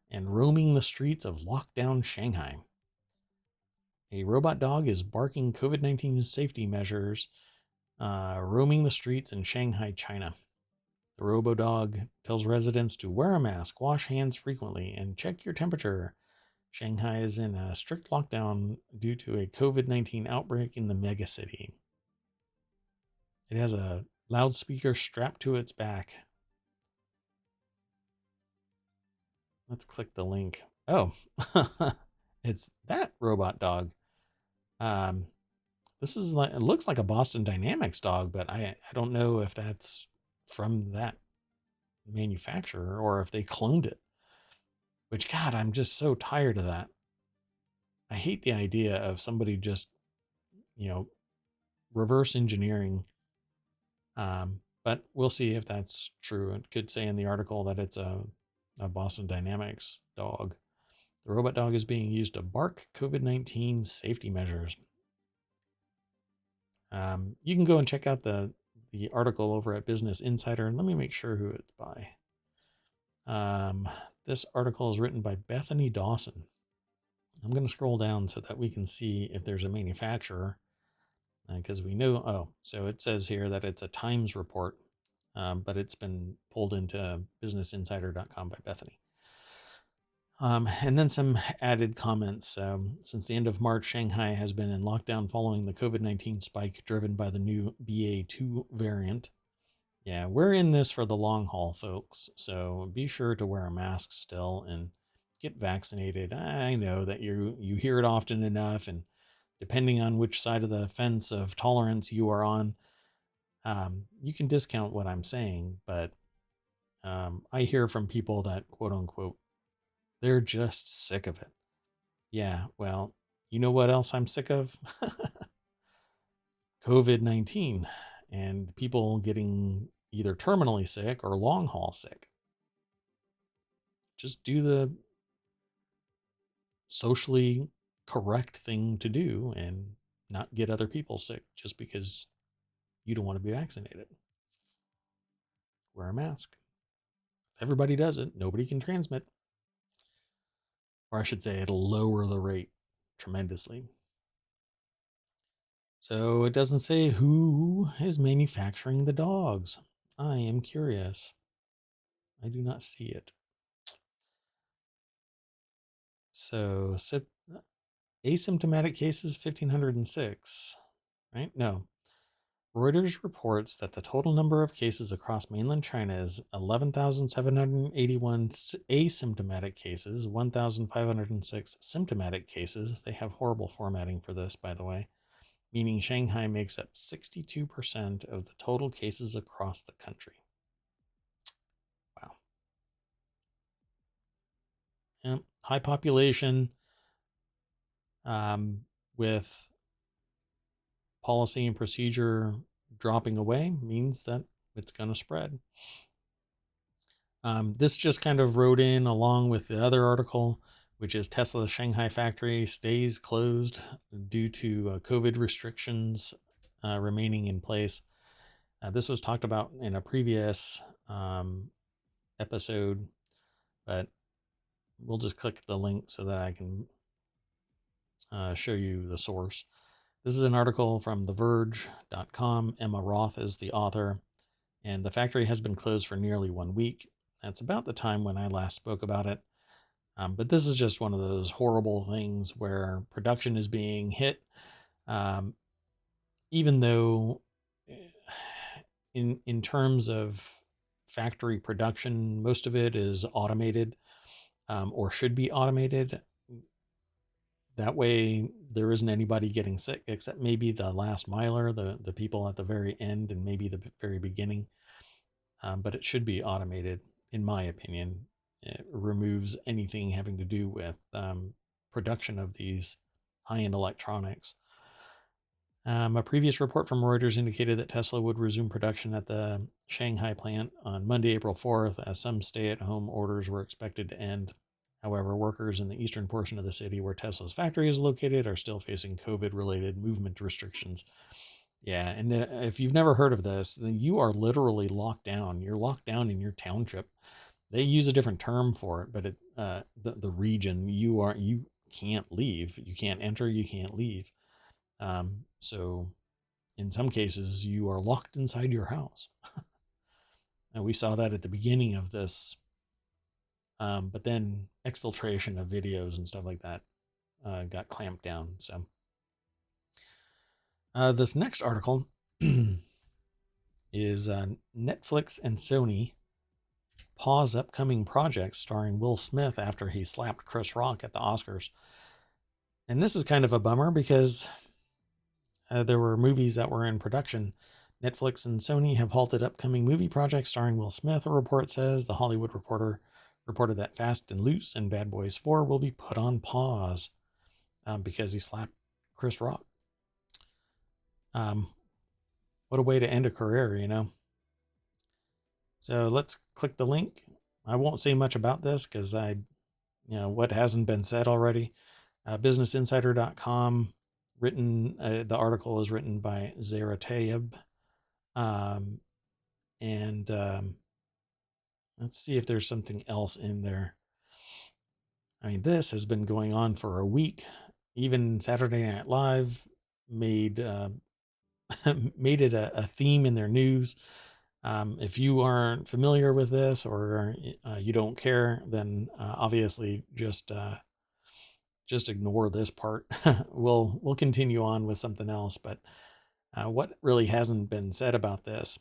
Speaker 1: and roaming the streets of lockdown Shanghai. A robot dog is barking COVID-19 safety measures, roaming the streets in Shanghai, China. The robo-dog tells residents to wear a mask, wash hands frequently, and check your temperature. Shanghai is in a strict lockdown due to a COVID-19 outbreak in the megacity. It has a loudspeaker strapped to its back. Let's click the link. Oh, it's that robot dog. This is like, it looks like a Boston Dynamics dog, but I don't know if that's from that manufacturer or if they cloned it. Which, God, I'm just so tired of that. I hate the idea of somebody just, reverse engineering. But we'll see if that's true. It could say in the article that it's a Boston Dynamics dog. The robot dog is being used to bark COVID-19 safety measures. You can go and check out the article over at Business Insider. And let me make sure who it's by. This article is written by Bethany Dawson. I'm going to scroll down so that we can see if there's a manufacturer, because we know, so it says here that it's a Times report, but it's been pulled into businessinsider.com by Bethany. And then some added comments. Since the end of March, Shanghai has been in lockdown following the COVID-19 spike driven by the new BA2 variant. Yeah, we're in this for the long haul, folks. So be sure to wear a mask still and get vaccinated. I know that you hear it often enough, and depending on which side of the fence of tolerance you are on, you can discount what I'm saying. But I hear from people that, quote unquote, they're just sick of it. Yeah, well, you know what else I'm sick of? COVID-19 and people getting either terminally sick or long haul sick. Just do the socially correct thing to do and not get other people sick just because you don't want to be vaccinated. Wear a mask. If everybody does it, nobody can transmit. Or I should say, it'll lower the rate tremendously. So it doesn't say who is manufacturing the dogs. I am curious. I do not see it. So asymptomatic cases 1,506, right? No. Reuters reports that the total number of cases across mainland China is 11,781 asymptomatic cases, 1,506 symptomatic cases. They have horrible formatting for this, by the way, meaning Shanghai makes up 62% of the total cases across the country. Wow. Yeah, high population with policy and procedure dropping away means that it's going to spread. This just kind of wrote in along with the other article, which is Tesla's Shanghai factory stays closed due to COVID restrictions remaining in place. This was talked about in a previous episode, but we'll just click the link so that I can show you the source. This is an article from TheVerge.com. Emma Roth is the author, and the factory has been closed for nearly 1 week. That's about the time when I last spoke about it. But this is just one of those horrible things where production is being hit, even though in terms of factory production, most of it is automated or should be automated. That way, there isn't anybody getting sick except maybe the last miler, the people at the very end, and maybe the very beginning. But it should be automated, in my opinion. It removes anything having to do with production of these high-end electronics. A previous report from Reuters indicated that Tesla would resume production at the Shanghai plant on Monday, April 4th, as some stay-at-home orders were expected to end. However, workers in the eastern portion of the city where Tesla's factory is located are still facing COVID-related movement restrictions. Yeah, and if you've never heard of this, then you are literally locked down. You're locked down in your township. They use a different term for it, but the region, you can't leave. You can't enter, you can't leave. So in some cases, you are locked inside your house. And we saw that at the beginning of this. But then exfiltration of videos and stuff like that got clamped down. So this next article is Netflix and Sony pause upcoming projects starring Will Smith after he slapped Chris Rock at the Oscars. And this is kind of a bummer because there were movies that were in production. Netflix and Sony have halted upcoming movie projects starring Will Smith, a report says. The Hollywood Reporter reported that Fast and Loose and Bad Boys 4 will be put on pause because he slapped Chris Rock. What a way to end a career, you know? So let's click the link. I won't say much about this because what hasn't been said already. BusinessInsider.com, the article is written by Zara Tayeb. Let's see if there's something else in there. I mean, this has been going on for a week. Even Saturday Night Live made made it a theme in their news. If you aren't familiar with this, or you don't care, then obviously just ignore this part. We'll continue on with something else. But what really hasn't been said about this?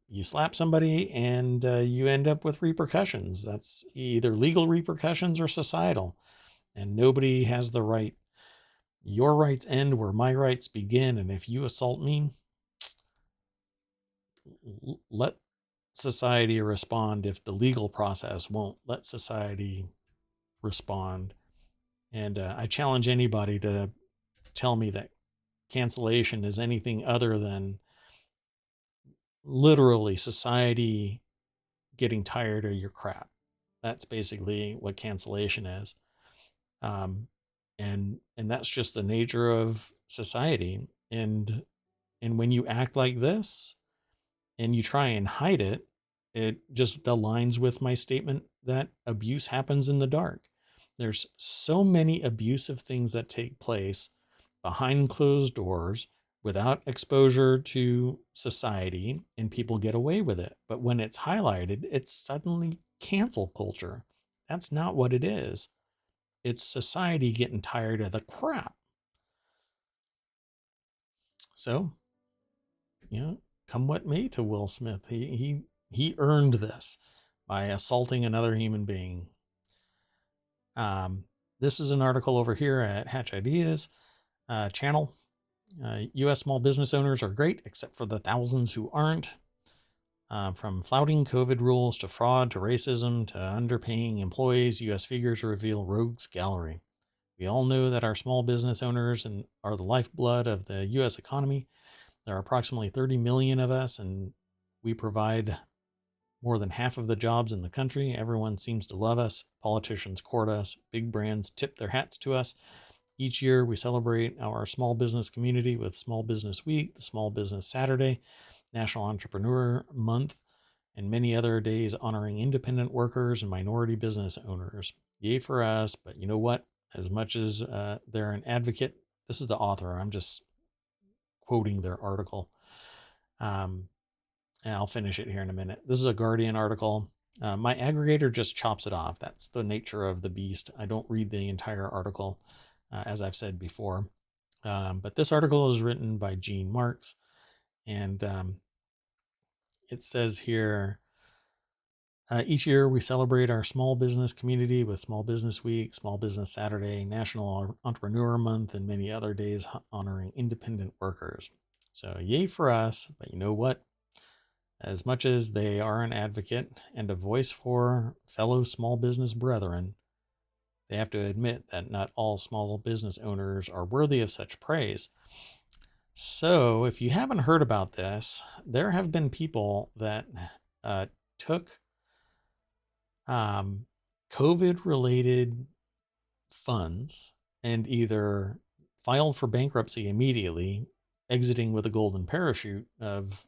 Speaker 1: You slap somebody and you end up with repercussions. That's either legal repercussions or societal, and nobody has the right. Your rights end where my rights begin, and if you assault me, let society respond. If the legal process won't let society respond, and I challenge anybody to tell me that cancellation is anything other than literally society getting tired of your crap. That's basically what cancellation is. Um, and that's just the nature of society. And when you act like this and you try and hide it, it just aligns with my statement that abuse happens in the dark. There's so many abusive things that take place behind closed doors without exposure to society, and people get away with it. But when it's highlighted, it's suddenly cancel culture. That's not what it is. It's society getting tired of the crap. So, come what may to Will Smith. He earned this by assaulting another human being. This is an article over here at Hatch Ideas channel. U.S. small business owners are great, except for the thousands who aren't. From flouting COVID rules to fraud to racism to underpaying employees, U.S. figures reveal rogues gallery. We all know that our small business owners are the lifeblood of the U.S. economy. There are approximately 30 million of us, and we provide more than half of the jobs in the country. Everyone seems to love us. Politicians court us. Big brands tip their hats to us. Each year, we celebrate our small business community with Small Business Week, the Small Business Saturday, National Entrepreneur Month, and many other days honoring independent workers and minority business owners. Yay for us, but you know what? As much as they're an advocate, this is the author. I'm just quoting their article. And I'll finish it here in a minute. This is a Guardian article. My aggregator just chops it off. That's the nature of the beast. I don't read the entire article, as I've said before. But this article is written by Gene Marks, and it says here, each year we celebrate our small business community with Small Business Week, Small Business Saturday, National Entrepreneur Month, and many other days honoring independent workers. So yay for us, but you know what? As much as they are an advocate and a voice for fellow small business brethren, they have to admit that not all small business owners are worthy of such praise. So if you haven't heard about this, there have been people that took COVID-related funds and either filed for bankruptcy immediately, exiting with a golden parachute of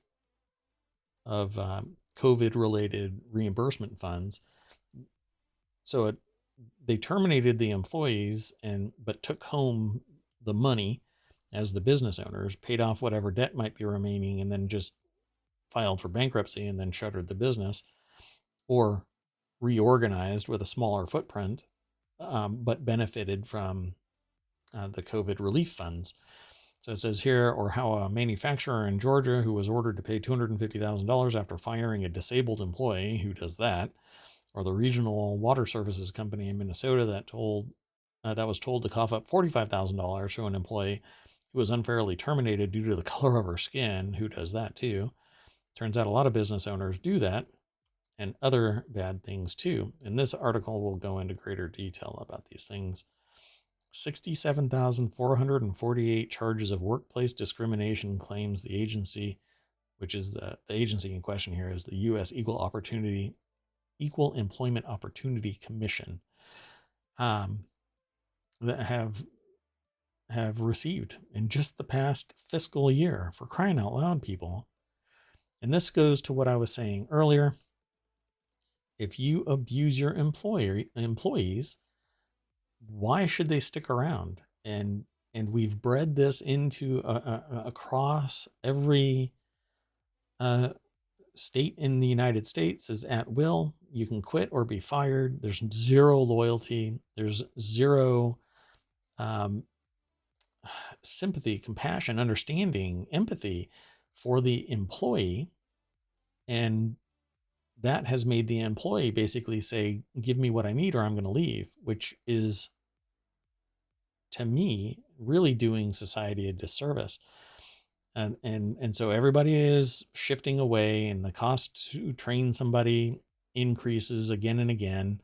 Speaker 1: COVID-related reimbursement funds. So they terminated the employees but took home the money as the business owners, paid off whatever debt might be remaining, and then just filed for bankruptcy and then shuttered the business, or reorganized with a smaller footprint, but benefited from the COVID relief funds. So it says here, or how a manufacturer in Georgia who was ordered to pay $250,000 after firing a disabled employee, who does that, or the regional water services company in Minnesota that was told to cough up $45,000 to an employee who was unfairly terminated due to the color of her skin, who does that too. Turns out a lot of business owners do that, and other bad things too. And this article will go into greater detail about these things. 67,448 charges of workplace discrimination claims the agency, which is the agency in question here, is the U.S. Equal Employment Opportunity Commission, that have received in just the past fiscal year. For crying out loud, people. And this goes to what I was saying earlier. If you abuse your employees, why should they stick around? And we've bred this into across every state in the United States is at will. You can quit or be fired. There's zero loyalty. There's zero sympathy, compassion, understanding, empathy for the employee. And that has made the employee basically say, give me what I need or I'm going to leave, which is, to me, really doing society a disservice. And so everybody is shifting away, and the cost to train somebody increases again and again.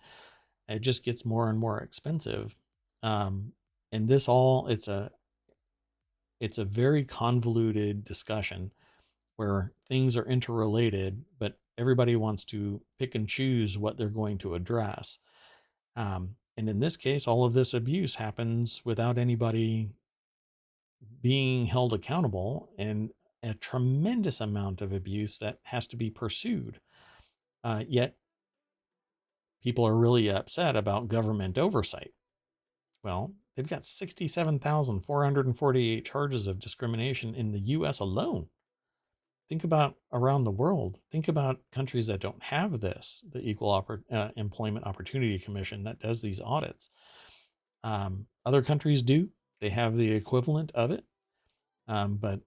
Speaker 1: It just gets more and more expensive. And this all, it's a very convoluted discussion where things are interrelated, but everybody wants to pick and choose what they're going to address. And in this case, all of this abuse happens without anybody being held accountable, and a tremendous amount of abuse that has to be pursued. Yet people are really upset about government oversight. Well, they've got 67,448 charges of discrimination in the US alone. Think about around the world. Think about countries that don't have this, the Employment Opportunity Commission that does these audits. Other countries do. They have the equivalent of it. But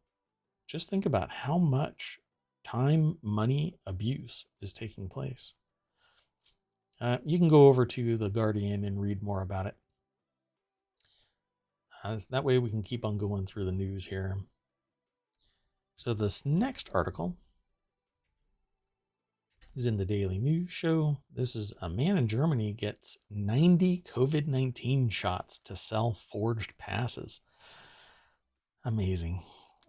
Speaker 1: just think about how much time, money, abuse is taking place. You can go over to The Guardian and read more about it. That way we can keep on going through the news here. So this next article is in the Daily News Show. This is a man in Germany gets 90 COVID-19 shots to sell forged passes. Amazing.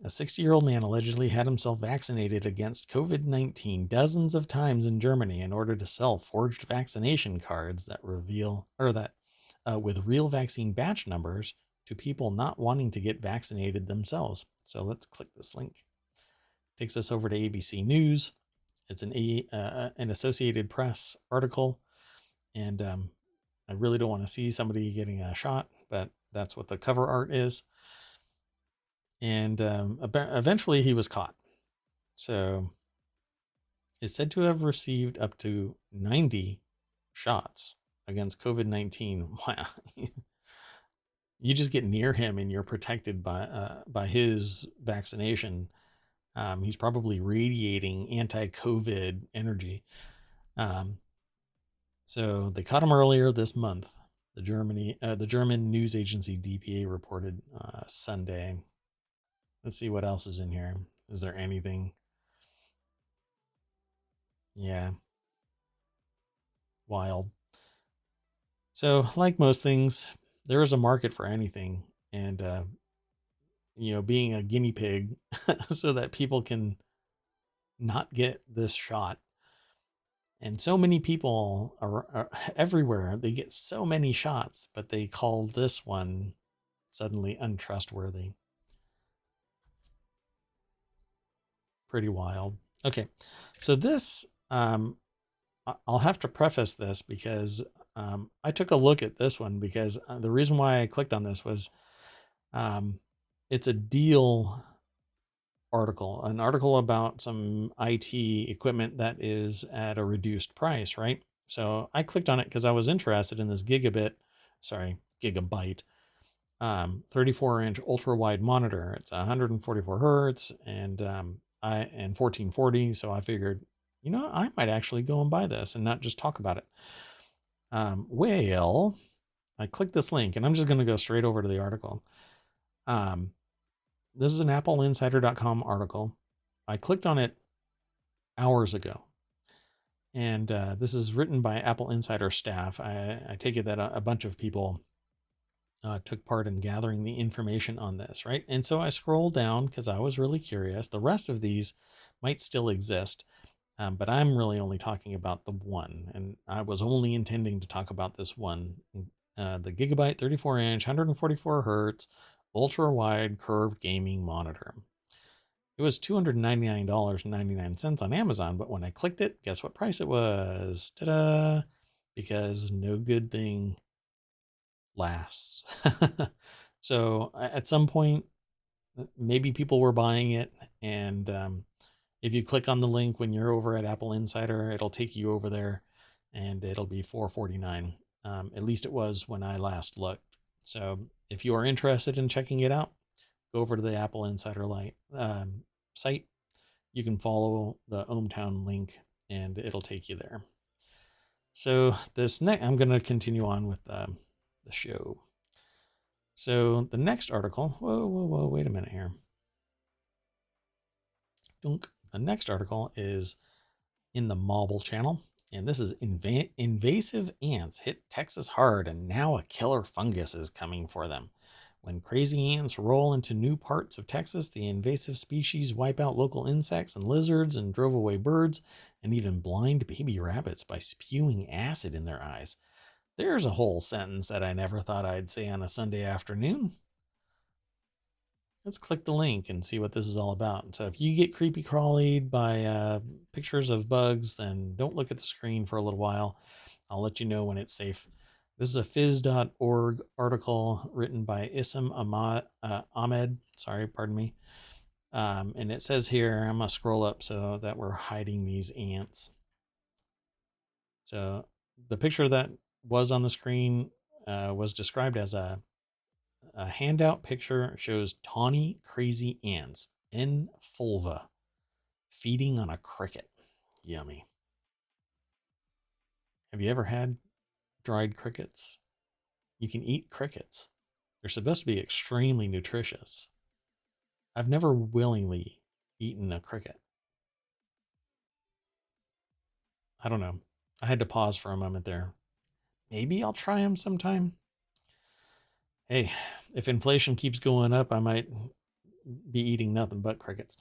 Speaker 1: A 60-year-old man allegedly had himself vaccinated against COVID-19 dozens of times in Germany in order to sell forged vaccination cards that with real vaccine batch numbers to people not wanting to get vaccinated themselves. So let's click this link. Takes us over to ABC News. It's an Associated Press article, and I really don't want to see somebody getting a shot, but that's what the cover art is. And eventually he was caught. So it's said to have received up to 90 shots against COVID-19. Wow. You just get near him and you're protected by his vaccination. He's probably radiating anti-COVID energy. So they caught him earlier this month. The German news agency DPA reported Sunday. Let's see what else is in here. Is there anything? Yeah. Wild. So, like most things, there is a market for anything. And, being a guinea pig so that people can not get this shot. And so many people are everywhere. They get so many shots, but they call this one suddenly untrustworthy. Pretty wild. Okay, so this, I'll have to preface this because I took a look at this one because the reason why I clicked on this was it's a deal article, an article about some IT equipment that is at a reduced price, right? So I clicked on it because I was interested in this gigabyte 34-inch ultra-wide monitor. It's 144 hertz and 1440. So I figured, I might actually go and buy this and not just talk about it. Well, I clicked this link and I'm just going to go straight over to the article. This is an AppleInsider.com article. I clicked on it hours ago. And this is written by Apple Insider staff. I take it that a bunch of people took part in gathering the information on this, right? And so I scrolled down because I was really curious. The rest of these might still exist, but I'm really only talking about the one. And I was only intending to talk about this one, the Gigabyte 34-inch, 144 hertz, ultra-wide curved gaming monitor. It was $299.99 on Amazon, but when I clicked it, guess what price it was? Ta-da! Because no good thing lasts. So at some point, maybe people were buying it, and if you click on the link when you're over at Apple Insider, it'll take you over there, and it'll be $4.49. At least it was when I last looked. So if you are interested in checking it out, go over to the Apple Insider site. You can follow the ohmTown link, and it'll take you there. So this next, I'm going to continue on with the show. So the next article, whoa, wait a minute here. Dunk. The next article is in the Mobile channel, and this is invasive ants hit Texas hard, and now a killer fungus is coming for them. When crazy ants roll into new parts of Texas, the invasive species wipe out local insects and lizards and drove away birds and even blind baby rabbits by spewing acid in their eyes. There's a whole sentence that I never thought I'd say on a Sunday afternoon. Let's click the link and see what this is all about. So if you get creepy crawlied by pictures of bugs, then don't look at the screen for a little while. I'll let you know when it's safe. This is a phys.org article written by Issam Ahmed. Sorry, pardon me. And it says here, I'm going to scroll up so that we're hiding these ants. So the picture that was on the screen was described as a handout picture shows tawny crazy ants in fulva feeding on a cricket. Yummy. Have you ever had dried crickets? You can eat crickets. They're supposed to be extremely nutritious. I've never willingly eaten a cricket. I don't know. I had to pause for a moment there. Maybe I'll try them sometime. Hey, if inflation keeps going up, I might be eating nothing but crickets.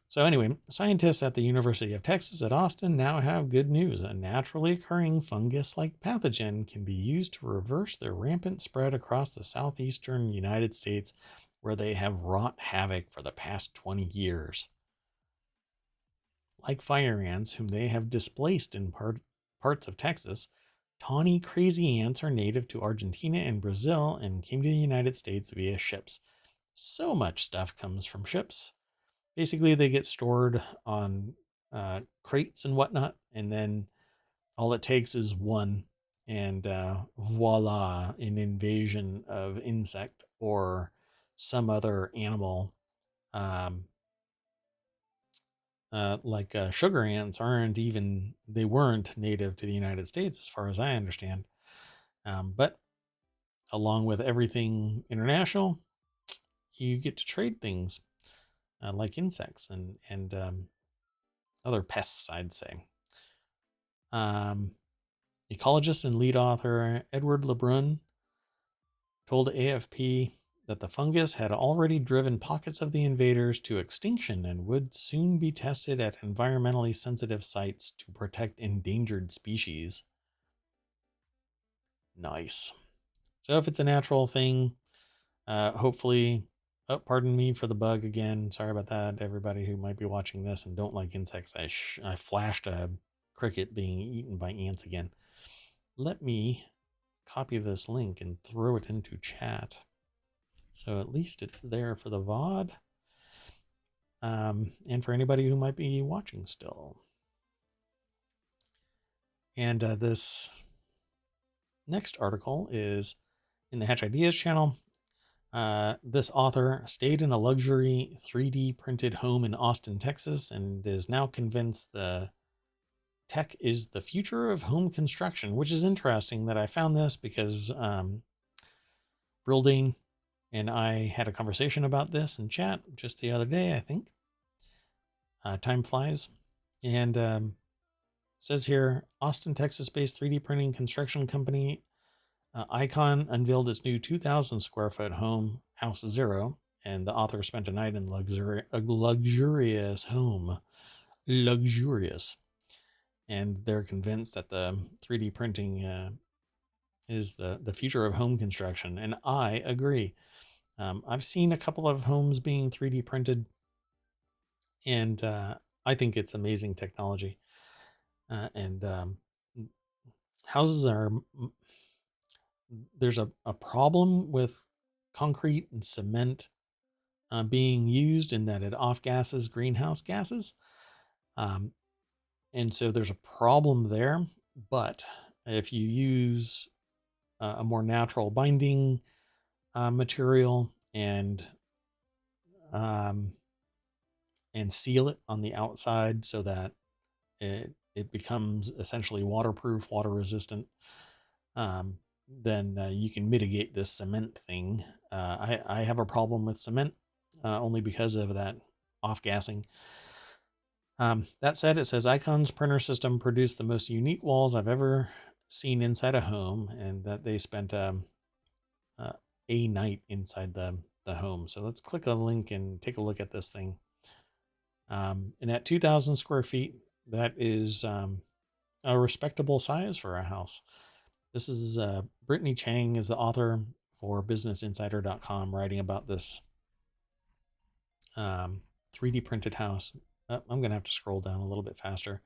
Speaker 1: So anyway, scientists at the University of Texas at Austin now have good news. A naturally occurring fungus-like pathogen can be used to reverse their rampant spread across the southeastern United States, where they have wrought havoc for the past 20 years. Like fire ants, whom they have displaced in parts of Texas, tawny crazy ants are native to Argentina and Brazil and came to the United States via ships. So much stuff comes from ships. Basically, they get stored on crates and whatnot, and then all it takes is one, and voila, an invasion of insect or some other animal. Like sugar ants they weren't native to the United States, as far as I understand. But along with everything international, you get to trade things like insects and other pests, I'd say. Ecologist and lead author Edward LeBrun told AFP that the fungus had already driven pockets of the invaders to extinction and would soon be tested at environmentally sensitive sites to protect endangered species. Nice. So if it's a natural thing, hopefully, oh, pardon me for the bug again. Sorry about that, everybody who might be watching this and don't like insects. I flashed a cricket being eaten by ants again. Let me copy this link and throw it into chat. So at least it's there for the VOD. And for anybody who might be watching still. And this next article is in the Hatch Ideas channel. This author stayed in a luxury 3D printed home in Austin, Texas, and is now convinced the tech is the future of home construction, which is interesting that I found this because Brildane and I had a conversation about this in chat just the other day, I think. Time flies. And it says here, Austin, Texas-based 3D printing construction company Icon unveiled its new 2,000 square foot home, House Zero, and the author spent a night in a luxurious home. Luxurious. And they're convinced that the 3D printing is the future of home construction. And I agree. I've seen a couple of homes being 3D printed, and I think it's amazing technology. And houses are there's a problem with concrete and cement being used in that it off gases greenhouse gases. Um, and so there's a problem there. But if you use a more natural binding material um, and seal it on the outside so that it becomes essentially waterproof, water resistant, um, then you can mitigate this cement thing. I have a problem with cement only because of that off gassing. That said, it says Icon's printer system produced the most unique walls I've ever seen inside a home, and that they spent a night inside the home. So let's click a link and take a look at this thing. And at 2,000 square feet, that is a respectable size for a house. This is Brittany Chang is the author for BusinessInsider.com, writing about this 3D printed house. I'm going to have to scroll down a little bit faster.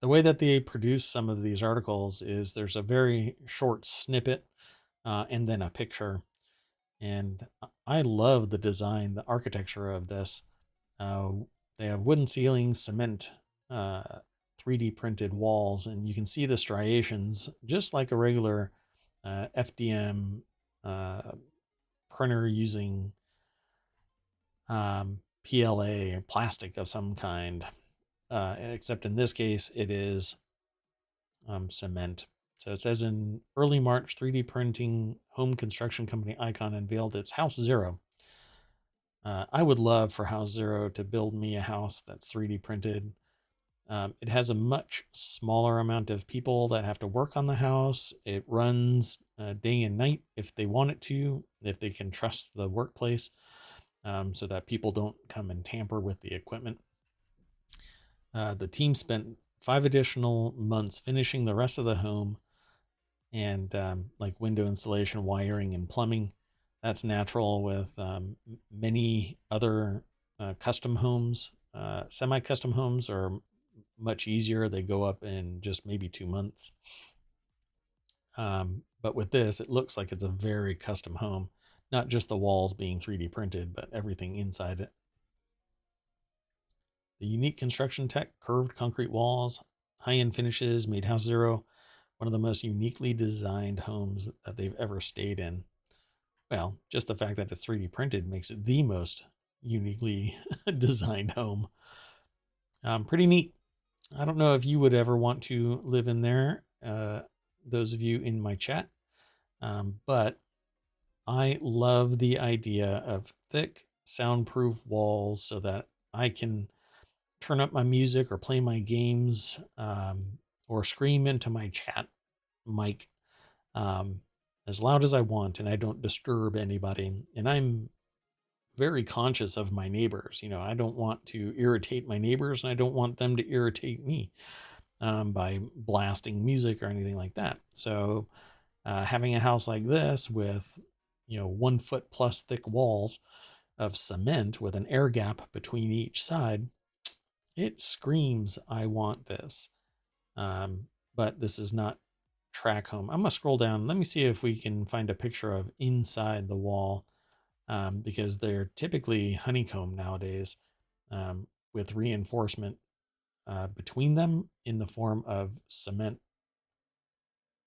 Speaker 1: The way that they produce some of these articles is there's a very short snippet and then a picture. And I love the design, the architecture of this. They have wooden ceilings, cement, 3D printed walls, and you can see the striations just like a regular FDM printer using PLA or plastic of some kind, except in this case it is cement. So it says in early March, 3D printing home construction company Icon unveiled its House Zero. I would love for House Zero to build me a house that's 3D printed. It has a much smaller amount of people that have to work on the house. It runs day and night if they want it to, if they can trust the workplace, so that people don't come and tamper with the equipment. The team spent 5 additional months finishing the rest of the home and like window installation, wiring, and plumbing. That's natural with many other custom homes. Semi-custom homes are much easier. They go up in just maybe 2 months. But with this, it looks like it's a very custom home, not just the walls being 3D printed, but everything inside it. The unique construction tech, curved concrete walls, high-end finishes made House Zero one of the most uniquely designed homes that they've ever stayed in. Well, just the fact that it's 3D printed makes it the most uniquely designed home. Pretty neat. I don't know if you would ever want to live in there, those of you in my chat, but I love the idea of thick, soundproof walls so that I can turn up my music or play my games or scream into my chat mic as loud as I want, and I don't disturb anybody. And I'm very conscious of my neighbors. You know, I don't want to irritate my neighbors, and I don't want them to irritate me by blasting music or anything like that. So having a house like this with, 1 foot plus thick walls of cement with an air gap between each side, it screams, I want this. But this is not track home. I'm gonna scroll down. Let me see if we can find a picture of inside the wall, because they're typically honeycomb nowadays, with reinforcement between them in the form of cement,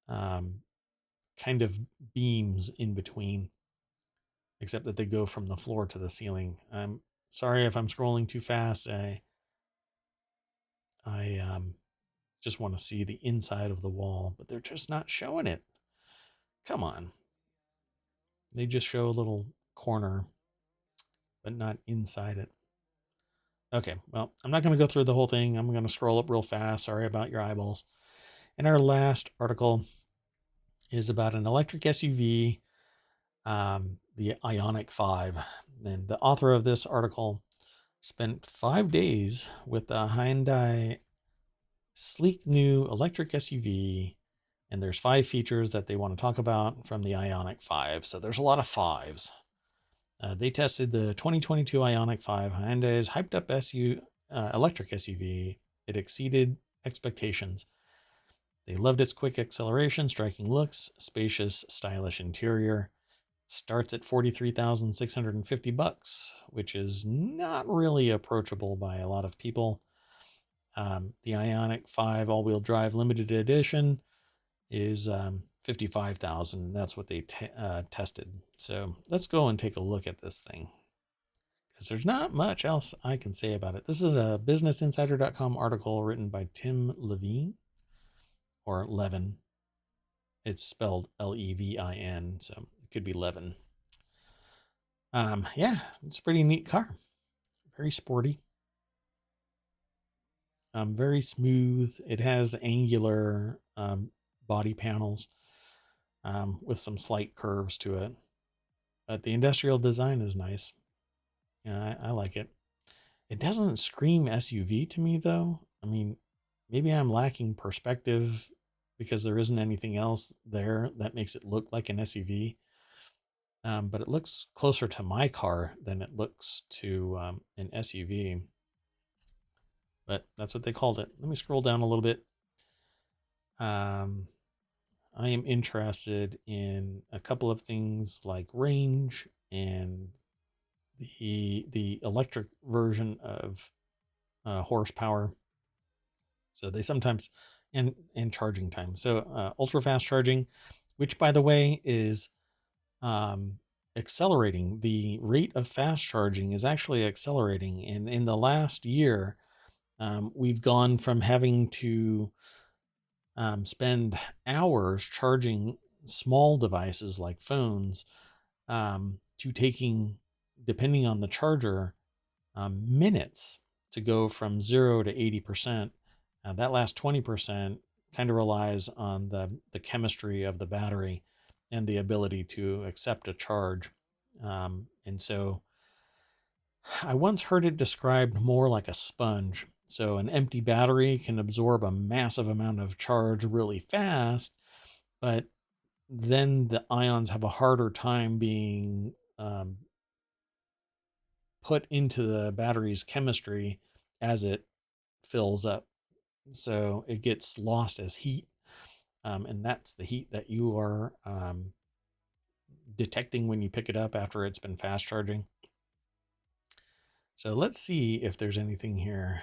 Speaker 1: kind of beams in between, except that they go from the floor to the ceiling. I'm sorry if I'm scrolling too fast. I just want to see the inside of the wall, but they're just not showing it. Come on. They just show a little corner, but not inside it. Okay, well, I'm not going to go through the whole thing. I'm going to scroll up real fast. Sorry about your eyeballs. And our last article is about an electric SUV, the Ioniq 5. And the author of this article spent 5 days with the Hyundai sleek new electric SUV, and there's 5 features that they want to talk about from the Ioniq 5. So there's a lot of fives. They tested the 2022 Ioniq 5, Hyundai's hyped up electric SUV. It exceeded expectations. They loved its quick acceleration, striking looks, spacious, stylish interior. Starts at $43,650, which is not really approachable by a lot of people. The Ioniq 5 all-wheel drive limited edition is $55,000. That's what they tested. So let's go and take a look at this thing, because there's not much else I can say about it. This is a BusinessInsider.com article written by Tim Levine, or Levin. It's spelled Levin, so it could be Levin. Yeah, it's a pretty neat car. Very sporty. Very smooth. It has angular body panels with some slight curves to it. But the industrial design is nice. Yeah, I like it. It doesn't scream SUV to me, though. I mean, maybe I'm lacking perspective because there isn't anything else there that makes it look like an SUV. But it looks closer to my car than it looks to an SUV. But that's what they called it. Let me scroll down a little bit. I am interested in a couple of things like range and the electric version of horsepower. So they sometimes and charging time. So ultra fast charging, which by the way is accelerating. The rate of fast charging is actually accelerating, and in the last year, we've gone from having to spend hours charging small devices like phones to taking, depending on the charger, minutes to go from 0 to 80%. That last 20% kind of relies on the chemistry of the battery and the ability to accept a charge. And so I once heard it described more like a sponge. So an empty battery can absorb a massive amount of charge really fast, but then the ions have a harder time being put into the battery's chemistry as it fills up. So it gets lost as heat. And that's the heat that you are detecting when you pick it up after it's been fast charging. So let's see if there's anything here.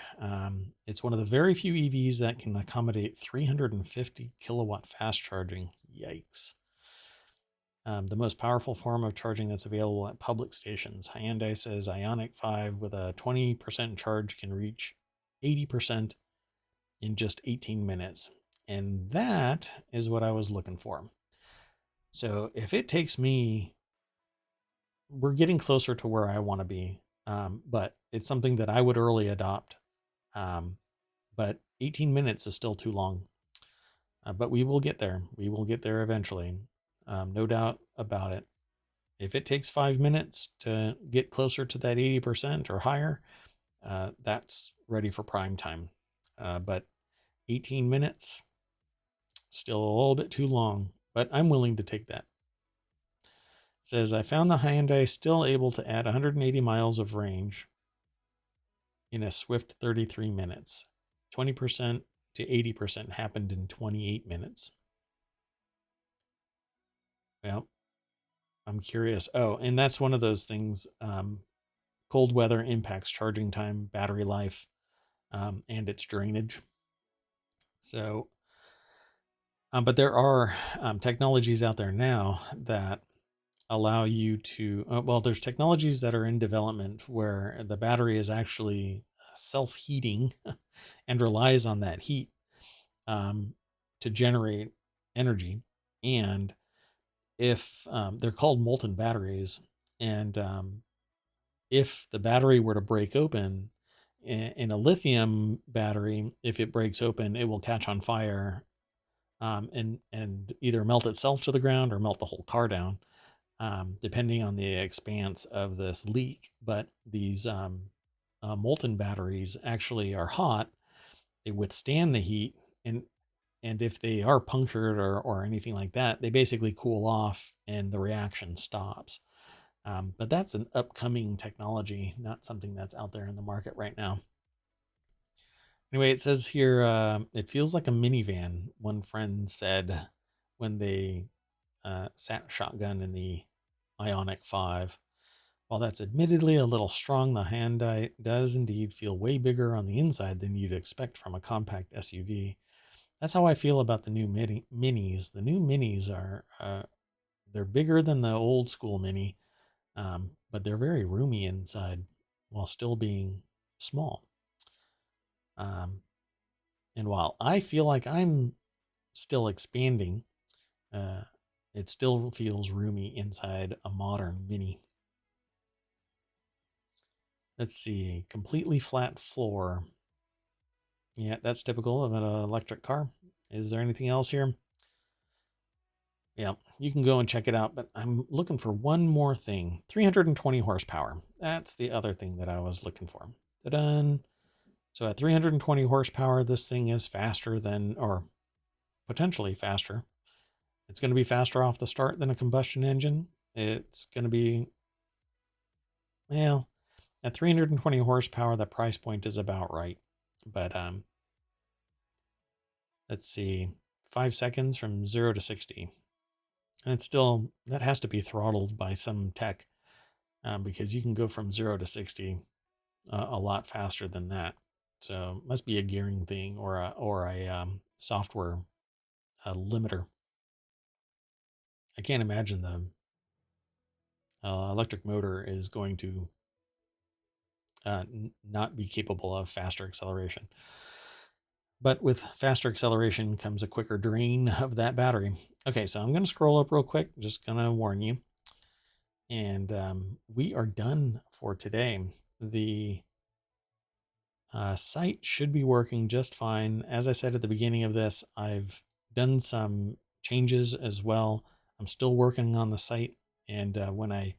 Speaker 1: It's one of the very few EVs that can accommodate 350 kilowatt fast charging. Yikes. The most powerful form of charging that's available at public stations. Hyundai says Ioniq 5 with a 20% charge can reach 80% in just 18 minutes. And that is what I was looking for. So if it takes me, we're getting closer to where I want to be, but it's something that I would early adopt. But 18 minutes is still too long. But we will get there. We will get there eventually. No doubt about it. If it takes 5 minutes to get closer to that 80% or higher, that's ready for prime time. But 18 minutes, still a little bit too long, but I'm willing to take that. It says, I found the Hyundai still able to add 180 miles of range in a swift 33 minutes. 20% to 80% happened in 28 minutes. Well, I'm curious. Oh, and that's one of those things. Cold weather impacts charging time, battery life, and its drainage. So, but there are technologies out there now that allow you to, well, there's technologies that are in development where the battery is actually self-heating and relies on that heat to generate energy. And if they're called molten batteries, and if the battery were to break open in a lithium battery, if it breaks open, it will catch on fire and either melt itself to the ground or melt the whole car down, depending on the expanse of this leak. But these molten batteries actually are hot. They withstand the heat, and if they are punctured or anything like that, they basically cool off and the reaction stops. But that's an upcoming technology, not something that's out there in the market right now. Anyway, it says here, it feels like a minivan, one friend said when they sat shotgun in the Ioniq 5. While that's admittedly a little strong, the Hyundai does indeed feel way bigger on the inside than you'd expect from a compact SUV. That's how I feel about the new minis. The new minis are they're bigger than the old school mini, but they're very roomy inside while still being small. And while I feel like I'm still expanding, uh, it still feels roomy inside a modern mini. Let's see, completely flat floor. Yeah, that's typical of an electric car. Is there anything else here? Yeah, you can go and check it out, but I'm looking for one more thing. 320 horsepower. That's the other thing that I was looking for. Ta-da! So at 320 horsepower, this thing is faster than, or potentially faster. It's going to be faster off the start than a combustion engine. It's going to be, well, at 320 horsepower, the price point is about right. But let's see, 5 seconds from 0 to 60. And it's still, that has to be throttled by some tech, because you can go from 0 to 60 a lot faster than that. So it must be a gearing thing or a software limiter. I can't imagine the electric motor is going to not be capable of faster acceleration. But with faster acceleration comes a quicker drain of that battery. Okay, so I'm going to scroll up real quick, just going to warn you. And we are done for today. The site should be working just fine. As I said at the beginning of this, I've done some changes as well. I'm still working on the site. And when I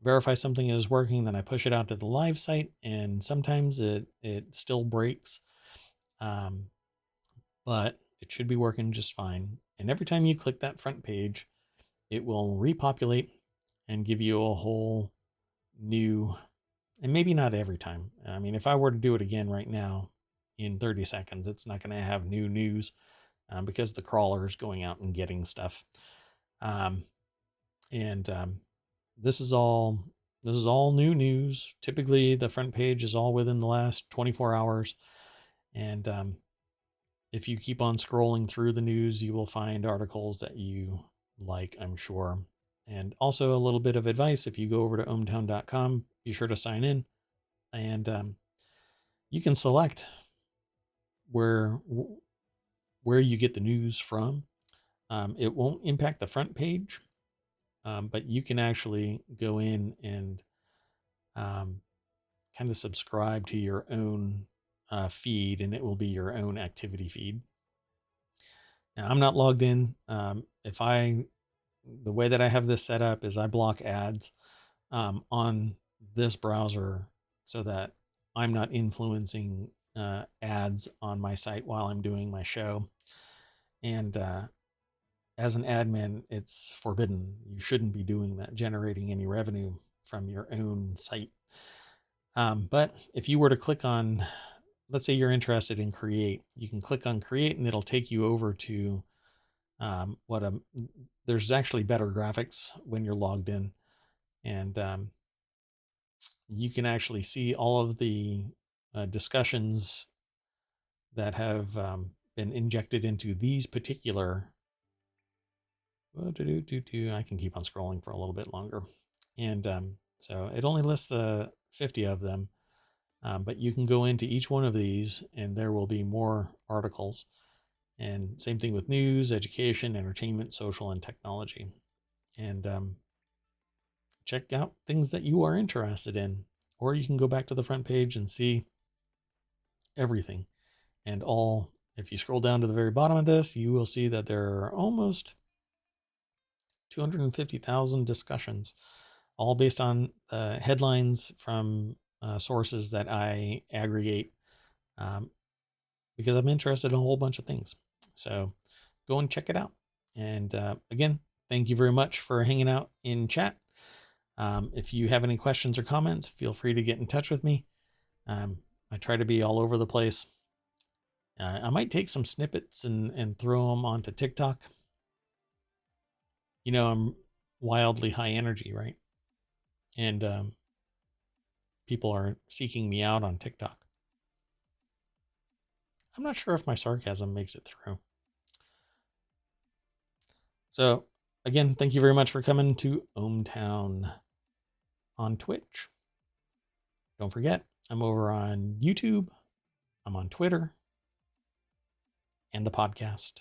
Speaker 1: verify something is working, then I push it out to the live site. And sometimes it still breaks. But it should be working just fine. And every time you click that front page, it will repopulate and give you a whole new, and maybe not every time. I mean, if I were to do it again right now in 30 seconds, it's not going to have new news because the crawler is going out and getting stuff. This is all new news. Typically, the front page is all within the last 24 hours. And if you keep on scrolling through the news, you will find articles that you like, I'm sure. And also a little bit of advice, if you go over to ohmTown.com, be sure to sign in. And you can select where you get the news from. It won't impact the front page, but you can actually go in and kind of subscribe to your own feed, and it will be your own activity feed. Now, I'm not logged in. The way that I have this set up is I block ads on this browser so that I'm not influencing ads on my site while I'm doing my show. And as an admin, it's forbidden. You shouldn't be doing that, generating any revenue from your own site. But if you were to click on, let's say you're interested in create, you can click on create and it'll take you over to there's actually better graphics when you're logged in. And you can actually see all of the discussions that have been injected into these particular. I can keep on scrolling for a little bit longer. And so it only lists the 50 of them. But you can go into each one of these and there will be more articles. And same thing with news, education, entertainment, social, and technology. And check out things that you are interested in. Or you can go back to the front page and see everything. And if you scroll down to the very bottom of this, you will see that there are almost 250,000 discussions, all based on headlines from sources that I aggregate because I'm interested in a whole bunch of things. So go and check it out. And again, thank you very much for hanging out in chat. If you have any questions or comments, feel free to get in touch with me. I try to be all over the place. I might take some snippets and throw them onto TikTok. You know, I'm wildly high energy, right? And people are seeking me out on TikTok. I'm not sure if my sarcasm makes it through. So, again, thank you very much for coming to ohmTown on Twitch. Don't forget, I'm over on YouTube, I'm on Twitter, and the podcast.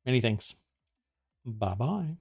Speaker 1: Many thanks. Bye-bye.